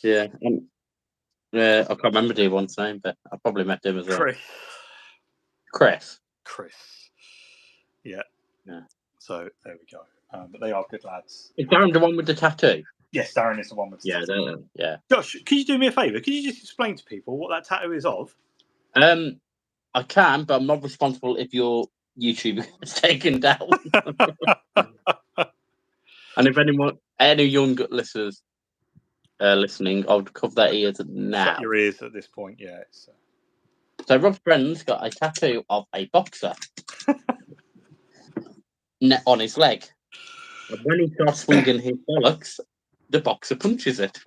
Yeah. I can't remember the one's name, but I probably met him as well. Chris. Yeah. So there we go. But they are good lads. Is Darren the one with the tattoo? Yes, Darren is the one with the tattoo. Yeah. Josh, can you do me a favour? Can you just explain to people what that tattoo is of? I can, but I'm not responsible if your YouTube is taken down. And if any young listeners listening, I would cover their ears now. Shut your ears at this point, yeah. So Rob's friend's got a tattoo of a boxer on his leg. And when he starts swinging his bollocks, the boxer punches it.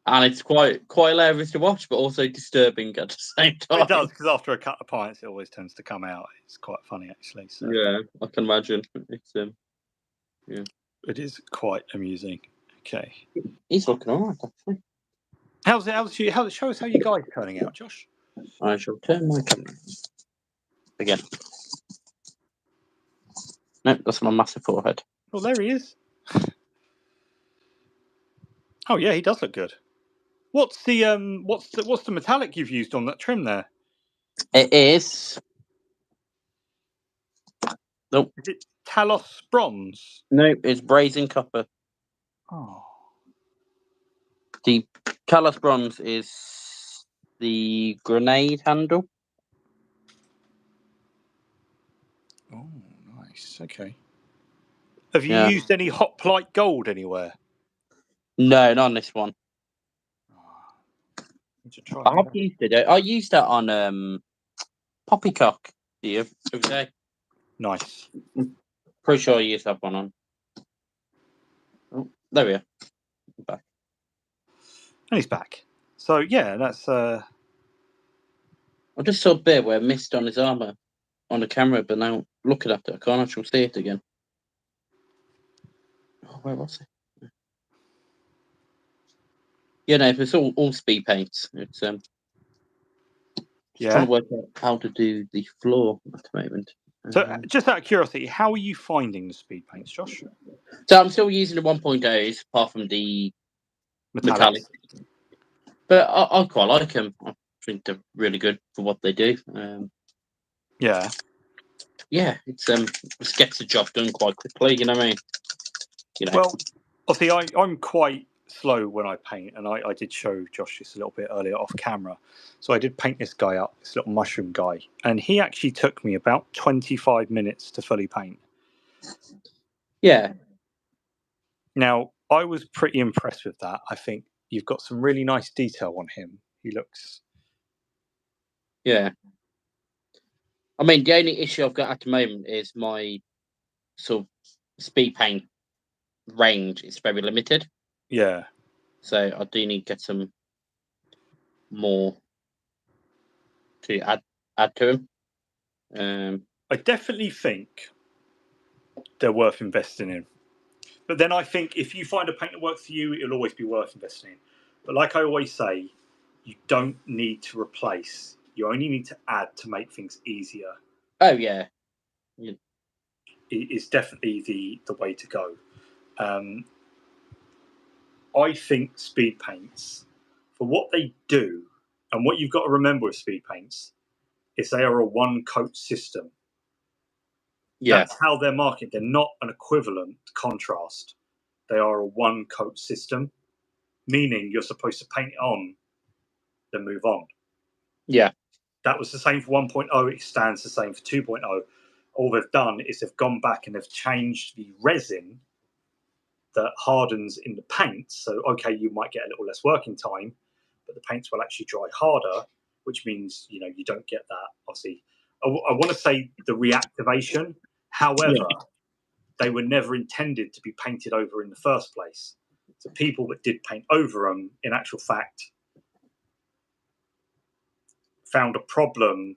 And it's quite hilarious to watch, but also disturbing at the same time. It does, because after a couple of pints, it always tends to come out. It's quite funny, actually. So. Yeah, I can imagine. It's yeah, it is quite amusing. Okay, he's looking all right, actually. Show us how you guys are turning out, Josh. I shall turn my camera again. Nope, that's my massive forehead. Oh, there he is. Oh yeah, he does look good. What's the metallic you've used on that trim there? It is. Nope. Is it Talos bronze? No, it's brazen copper. Oh. The Kalos Bronze is the grenade handle. Oh, nice. Okay. Have you used any Hoplite Gold anywhere? No, not on this one. I have used it. I used that on Poppycock the other day. Nice. Pretty sure I used that one on. Oh, there we are. Back. And he's back. So yeah, that's. I just saw a bit where mist on his armor on the camera, but now looking at it, I can't actually see it again. Oh, where was it? Yeah, no, it's all speed paints. It's just trying to work out how to do the floor at the moment. So, just out of curiosity, how are you finding the speed paints, Josh? So I'm still using the 1.0s, apart from the metallic. But I quite like them. I think they're really good for what they do. Yeah, it's just gets the job done quite quickly. You know what I mean? Well, obviously, I'm quite slow when I paint, and I did show Josh this a little bit earlier off camera. So I did paint this guy up, this little mushroom guy, and he actually took me about 25 minutes to fully paint. Yeah. Now, I was pretty impressed with that. I think you've got some really nice detail on him. He looks... Yeah. I mean, the only issue I've got at the moment is my sort of speed paint range is very limited. Yeah. So I do need to get some more to add to him. I definitely think they're worth investing in. But then I think if you find a paint that works for you, it'll always be worth investing in. But like I always say, you don't need to replace. You only need to add to make things easier. Oh, yeah. It's definitely the way to go. I think speed paints, for what they do, and what you've got to remember with speed paints, is they are a one-coat system. Yeah. That's how they're marketed. They're not an equivalent contrast. They are a one-coat system, meaning you're supposed to paint it on, then move on. Yeah. That was the same for 1.0. It stands the same for 2.0. All they've done is they've gone back and they've changed the resin that hardens in the paint. So, okay, you might get a little less working time, but the paints will actually dry harder, which means, you don't get that, obviously. I want to say the reactivation. However, they were never intended to be painted over in the first place. So people that did paint over them, in actual fact, found a problem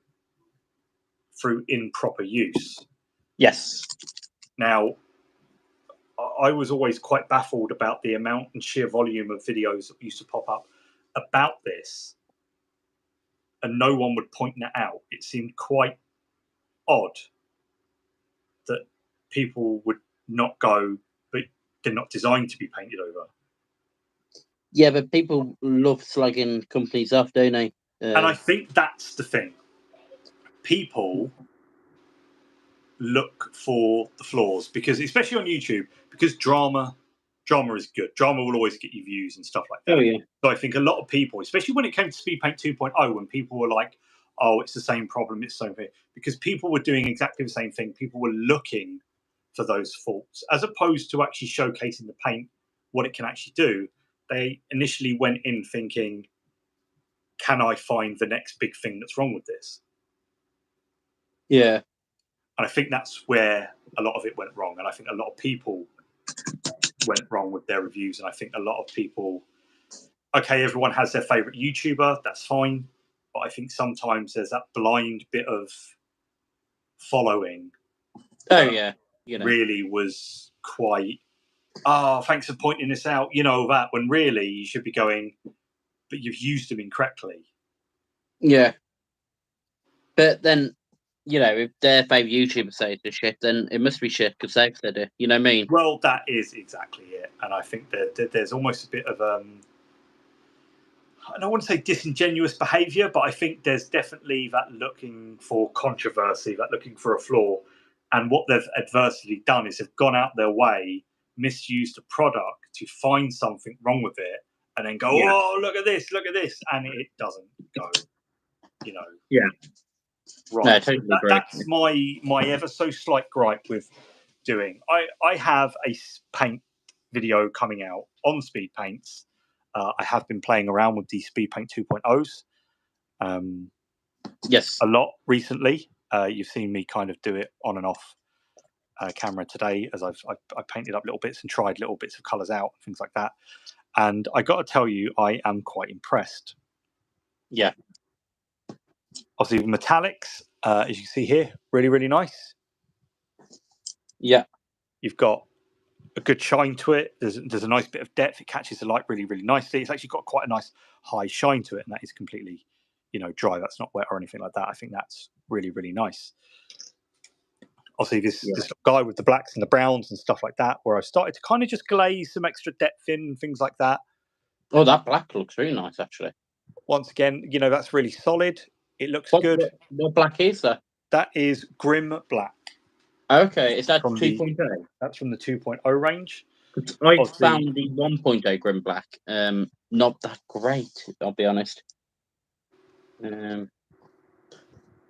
through improper use. Yes. Now, I was always quite baffled about the amount and sheer volume of videos that used to pop up about this, and no one would point that out. It seemed quite odd that people would not go, but they're not designed to be painted over. Yeah, but people love slugging companies off, don't they? And I think that's the thing. People look for the flaws, because especially on YouTube, because drama is good. Drama will always get you views and stuff like that. Oh, yeah. So I think a lot of people, especially when it came to Speed Paint 2.0, when people were like, oh, it's the same problem, it's the same thing, because people were doing exactly the same thing. People were looking for those faults, as opposed to actually showcasing the paint, what it can actually do. They initially went in thinking, can I find the next big thing that's wrong with this? Yeah. And I think that's where a lot of it went wrong. And I think a lot of people went wrong with their reviews. And I think a lot of people, okay, everyone has their favorite YouTuber, that's fine. But I think sometimes there's that blind bit of following. Oh, yeah. Really was quite, thanks for pointing this out, that, when really you should be going, but you've used them incorrectly. Yeah. But then, if their favourite YouTuber says this shit, then it must be shit because they've said it. You know what I mean? Well, that is exactly it. And I think that there's almost a bit of, I don't want to say disingenuous behaviour, but I think there's definitely that looking for controversy, that looking for a flaw. And what they've adversely done is they've gone out their way misused a product to find something wrong with it and then go, oh, look at this, and it doesn't go, Yeah. right. No, I totally agree. That's my ever so slight gripe with doing. I have a paint video coming out on Speed Paints. I have been playing around with the Speed Paint 2.0s Yes. a lot recently. You've seen me kind of do it on and off camera today, as I painted up little bits and tried little bits of colours out, things like that. And I got to tell you, I am quite impressed. Yeah. Obviously, metallics, as you can see here, really, really nice. Yeah. You've got a good shine to it. There's a nice bit of depth. It catches the light really, really nicely. It's actually got quite a nice high shine to it, and that is completely, dry. That's not wet or anything like that. I think that's really, really nice. Obviously, this guy with the blacks and the browns and stuff like that, where I've started to kind of just glaze some extra depth in and things like that. Oh, that black looks really nice, actually. Once again, that's really solid. It looks good. What black is that? That is Grim Black. Okay, is that From 2.0? That's from the 2.0 range. I found the 1.0 Grim Black not that great, I'll be honest. I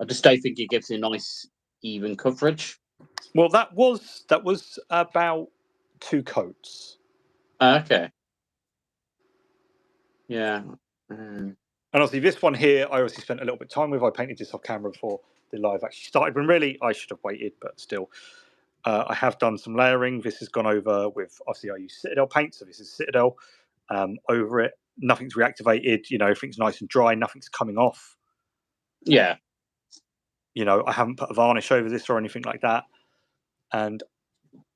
just don't think it gives a nice even coverage. Well, that was about 2 coats. Okay. Yeah. And obviously, this one here, I obviously spent a little bit of time with. I painted this off camera before the live actually started. When really, I should have waited, but still, I have done some layering. This has gone over with. Obviously, I use Citadel paint, so this is Citadel over it. Nothing's reactivated. Everything's nice and dry. Nothing's coming off. Yeah. I haven't put a varnish over this or anything like that. And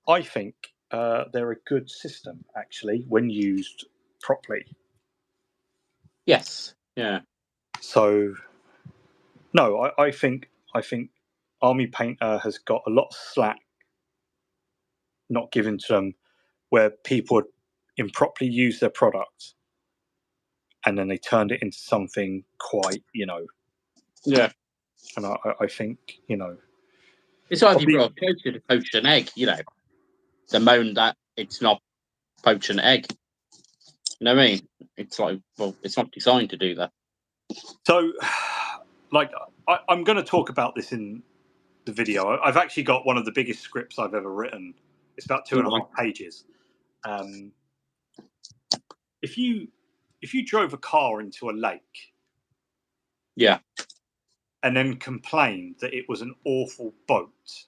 I think they're a good system, actually, when used properly. Yes. Yeah. So, no, I think Army Painter has got a lot of slack not given to them, where people improperly use their product and then they turned it into something quite, Yeah. And I think, It's either you've got to poach an egg, the moan that it's not poach an egg. You know what I mean? It's like, well, it's not designed to do that. So, like, I'm going to talk about this in the video. I've actually got one of the biggest scripts I've ever written. It's about 2.5 pages. If you drove a car into a lake, yeah, and then complained that it was an awful boat,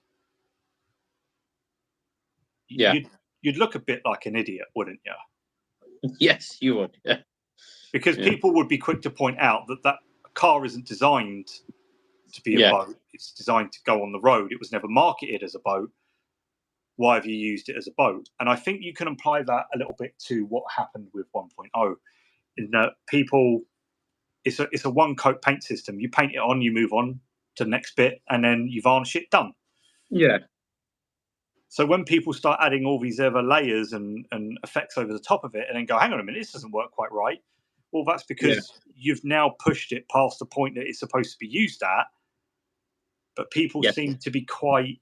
you'd look a bit like an idiot, wouldn't you? Yes, you would. Yeah. Because people would be quick to point out that car isn't designed to be a boat. It's designed to go on the road. It was never marketed as a boat. Why have you used it as a boat? And I think you can apply that a little bit to what happened with 1.0. In that people, it's a one coat paint system. You paint it on, you move on to the next bit, and then you varnish it, done. Yeah. So when people start adding all these other layers and effects over the top of it, and then go, hang on a minute, this doesn't work quite right. Well, that's because you've now pushed it past the point that it's supposed to be used at. But people seem to be quite,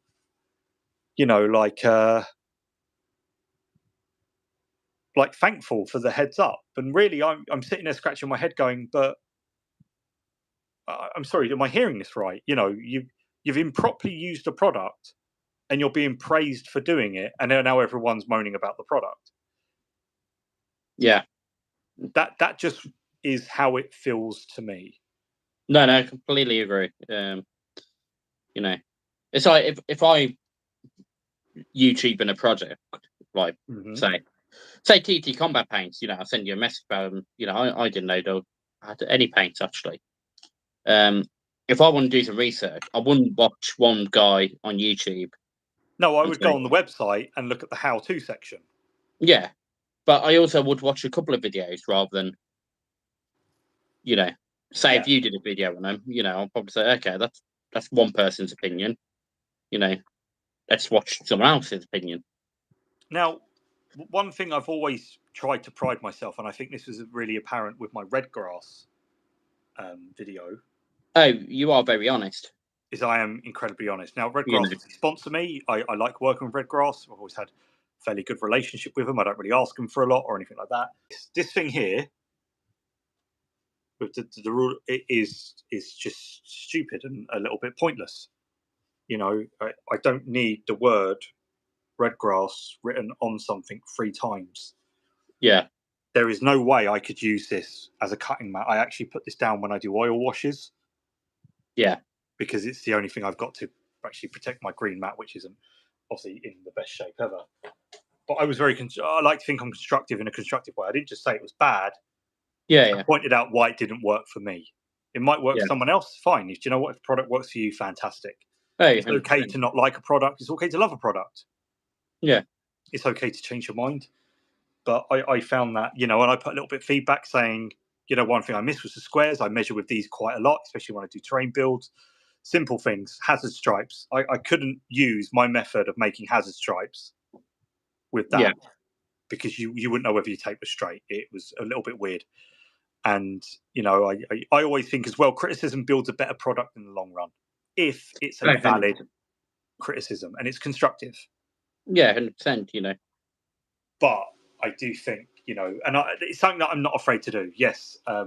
like thankful for the heads up. And really, I'm sitting there scratching my head going, but I'm sorry, am I hearing this right? You've improperly used a product and you're being praised for doing it. And now everyone's moaning about the product. Yeah. That just is how it feels to me. No, I completely agree. It's like if I YouTube in a project, like say TT Combat Paints, I send you a message about them. I didn't know they had any paints actually. If I want to do some research, I wouldn't watch one guy on YouTube. No, I would go on the website and look at the how-to section. Yeah, but I also would watch a couple of videos rather than, say if you did a video on them, I'll probably say, okay, that's one person's opinion. Let's watch someone else's opinion. Now, one thing I've always tried to pride myself, and I think this was really apparent with my Redgrass video. Oh, you are very honest. Is I am incredibly honest. Now, Redgrass sponsor me. I like working with Redgrass. I've always had fairly good relationship with them. I don't really ask them for a lot or anything like that. This thing here with the rule, it is just stupid and a little bit pointless. You know, I don't need the word red grass written on something 3 times. Yeah. There is no way I could use this as a cutting mat. I actually put this down when I do oil washes. Yeah. Because it's the only thing I've got to actually protect my green mat, which isn't obviously in the best shape ever. But I was I like to think I'm constructive in a constructive way. I didn't just say it was bad. Yeah. I pointed out why it didn't work for me. It might work for someone else, fine. Do you know what? If the product works for you, fantastic. Hey, it's okay to not like a product. It's okay to love a product. Yeah. It's okay to change your mind. But I found that, you know, and I put a little bit of feedback saying, you know, one thing I missed was the squares. I measure with these quite a lot, especially when I do terrain builds. Simple things, hazard stripes. I couldn't use my method of making hazard stripes with that because you wouldn't know whether your tape was straight. It was a little bit weird. And, you know, I always think as well, criticism builds a better product in the long run if it's a valid criticism and it's constructive. Yeah, 100%, you know. But I do think, you know, and it's something that I'm not afraid to do. Yes, I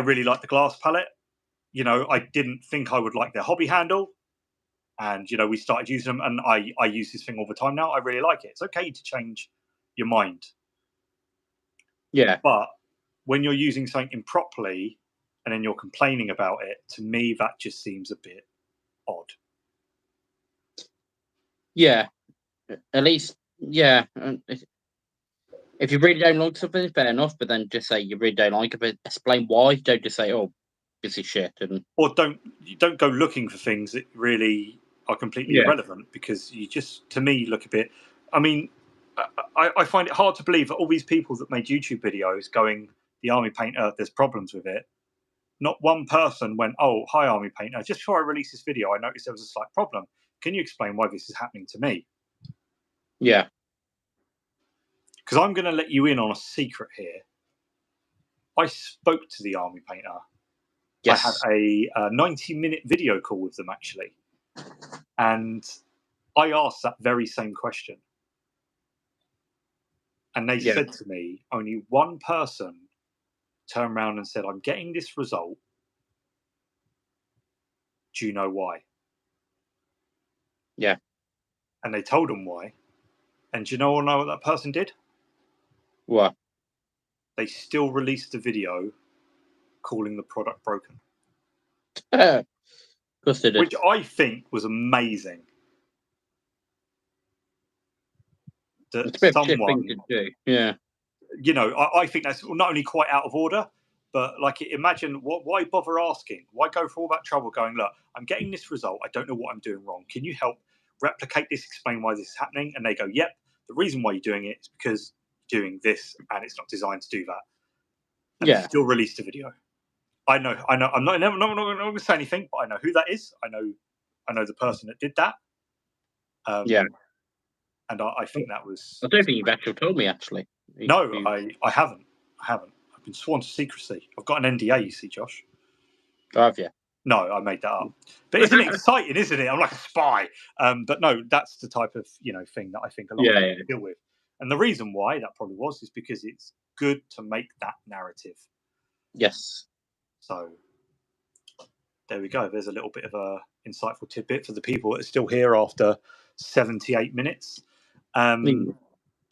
really like the glass palette. You know, I didn't think I would like their hobby handle. And, you know, we started using them and I use this thing all the time now. I really like it. It's okay to change your mind. Yeah. But when you're using something improperly and then you're complaining about it, to me, that just seems a bit odd. Yeah. At least, yeah. If you really don't like something, fair enough. But then just say you really don't like it, but explain why. Don't just say, "Oh, this is shit." Or don't go looking for things that really are completely irrelevant because you just, to me, look a bit. I mean, I find it hard to believe that all these people that made YouTube videos going, the Army Painter, there's problems with it. Not one person went, oh, hi, Army Painter. Just before I released this video, I noticed there was a slight problem. Can you explain why this is happening to me? Yeah. Because I'm going to let you in on a secret here. I spoke to the Army Painter. Yes. I had a 90-minute video call with them, actually. And I asked that very same question. And they said to me, only one person turned around and said, I'm getting this result. Do you know why? Yeah. And they told them why. And do you know what that person did? What? They still released the video calling the product broken. Which I think was amazing. That it's a bit of a shit thing to do. Yeah. You know, I think that's not only quite out of order, but like, imagine why bother asking? Why go through all that trouble going, look, I'm getting this result. I don't know what I'm doing wrong. Can you help replicate this, explain why this is happening? And they go, yep, the reason why you're doing it is because you're doing this and it's not designed to do that. And they still released a video. I know. I'm not going to say anything, but I know who that is. I know the person that did that. And I think that was... I don't think you've actually told me, actually. No, I haven't. I've been sworn to secrecy. I've got an NDA, you see, Josh. Have you? No, I made that up. But isn't it exciting, isn't it? I'm like a spy. But no, that's the type of, you know, thing that I think a lot of people deal with. And the reason why that probably was is because it's good to make that narrative. Yes. So there we go. There's a little bit of a insightful tidbit for the people that are still here after 78 minutes.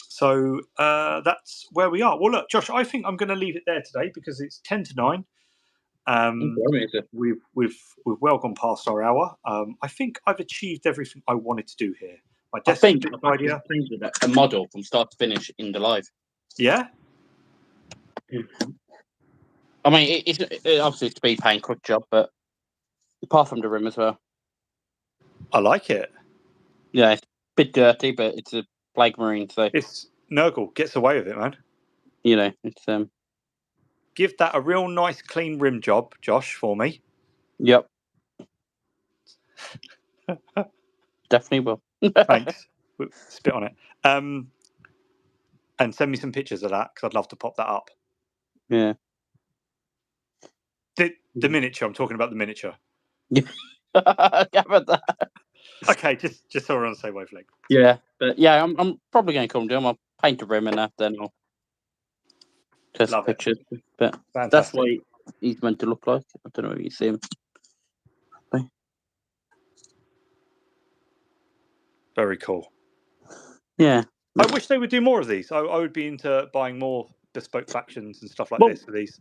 So that's where we are. Well, look, Josh, I think I'm going to leave it there today because it's 10 to 9. We've well gone past our hour. I think I've achieved everything I wanted to do here. I think idea, a model from start to finish in the live. Yeah. I mean, it obviously it's a speed paint quick job, but apart from the rim as well. I like it. Yeah, it's a bit dirty, but it's a Blake Marine, so it's Nurgle gets away with it, man. You know, it's give that a real nice clean rim job, Josh, for me. Yep. Definitely will. Thanks. Spit on it. And send me some pictures of that because I'd love to pop that up. Yeah. The miniature. I'm talking about the miniature. Yeah. That. Okay, just so we're on the same wavelength. Yeah, but yeah, I'm probably going to come down. I'll paint a rim and that, then I'll test Love it. pictures. But Fantastic. that's what he's meant to look like. I don't know if you see him. Very cool. Yeah. I wish they would do more of these. I would be into buying more bespoke factions and stuff like Well, this for these.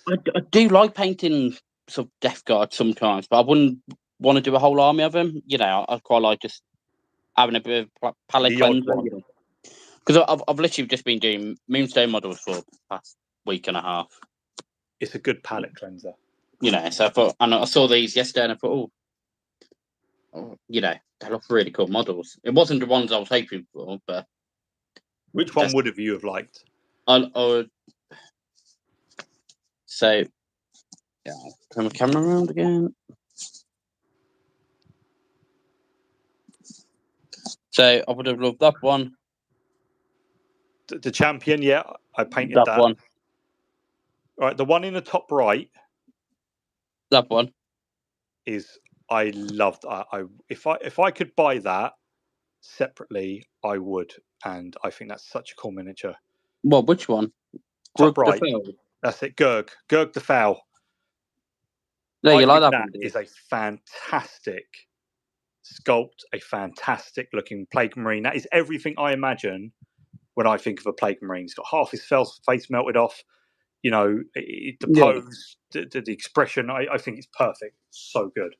I do like painting some Death Guard sometimes, but I wouldn't want to do a whole army of them. You know, I quite like just having a bit of palette The odd cleanser. one. Because I've literally just been doing Moonstone models for the past week and a half. It's a good palette cleanser. You know, so I thought, and I saw these yesterday, and I thought, oh, you know, they look really cool models. It wasn't the ones I was hoping for, but which one would you have liked? I would. So, yeah, I'll turn my camera around again. So I would have loved that one. The champion, yeah, I painted that one. All right, the one in the top right. That one is I loved. If I could buy that separately, I would, and I think that's such a cool miniature. Well, which one? Top right. That's it. Gurg the Foul. No, you like that one? That is a fantastic sculpt, a fantastic looking Plague Marine. That is everything I imagine when I think of a Plague Marine. He's got half his face melted off. You know, the pose, the expression. I think it's perfect. So good.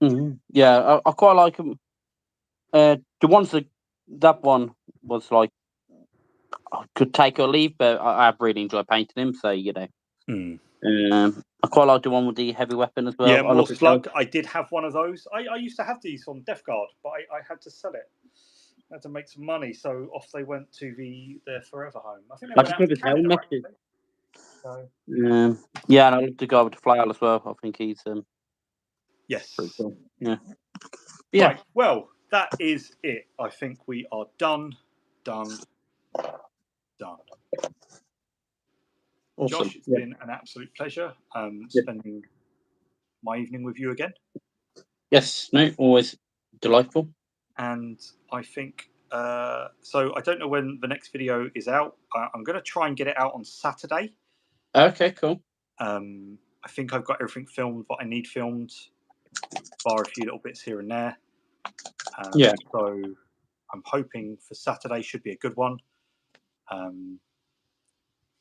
Mm-hmm. Yeah, I quite like them. The ones that one was like, I could take or leave, but I have really enjoyed painting him. So you know, I quite like the one with the heavy weapon as well. Yeah, more slug. I did have one of those. I used to have these from Death Guard, but I had to sell it. I had to make some money, so off they went to their forever home. I think they went out to Canada, so. Yeah, and I love the guy with the flail as well. I think he's yes, pretty cool. Yeah. Right. Well, that is it. I think we are done. Awesome. Josh, it's been an absolute pleasure spending my evening with you again. Yes, no, always delightful. And I think, so I don't know when the next video is out. I'm going to try and get it out on Saturday. Okay, cool. I think I've got everything filmed what I need filmed, bar a few little bits here and there. So I'm hoping for Saturday should be a good one. A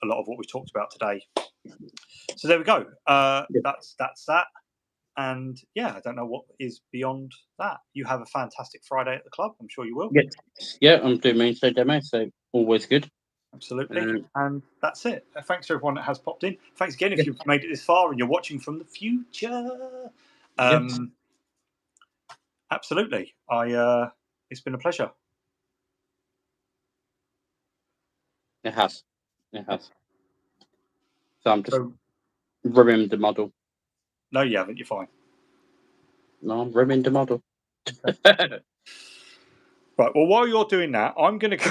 lot of what we talked about today. So there we go. That's that. And yeah, I don't know what is beyond that. You have a fantastic Friday at the club. I'm sure you will. Yeah, I'm doing Moonstone demo, so always good. Absolutely. And that's it. Thanks to everyone that has popped in. Thanks again if you've made it this far and you're watching from the future. Absolutely. It's been a pleasure. It has. So I'm just rimming the model. No, you haven't. You're fine. No, I'm rimming the model. Right. Well, while you're doing that, I'm going to.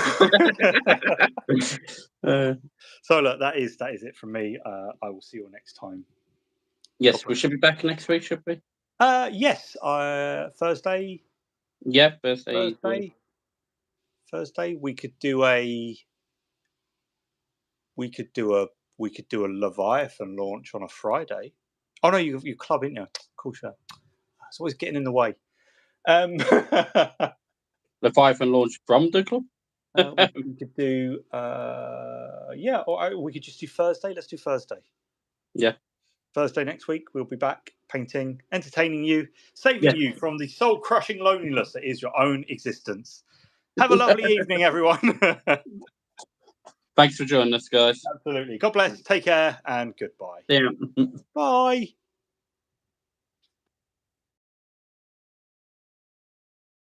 So look, that is it from me. I will see you all next time. Yes, we should be back next week, should we? Yes. Thursday. Yeah, Thursday. Thursday. We could do a Leviathan launch on a Friday. Oh no, you club, ain't you? Cool show. It's always getting in the way. Leviathan launch from the club. We could do or we could just do Thursday. Let's do Thursday. Yeah. Thursday next week, we'll be back painting, entertaining you, saving you from the soul-crushing loneliness that is your own existence. Have a lovely evening, everyone. Thanks for joining us, guys. Absolutely. God bless. Take care and goodbye. Yeah. Bye.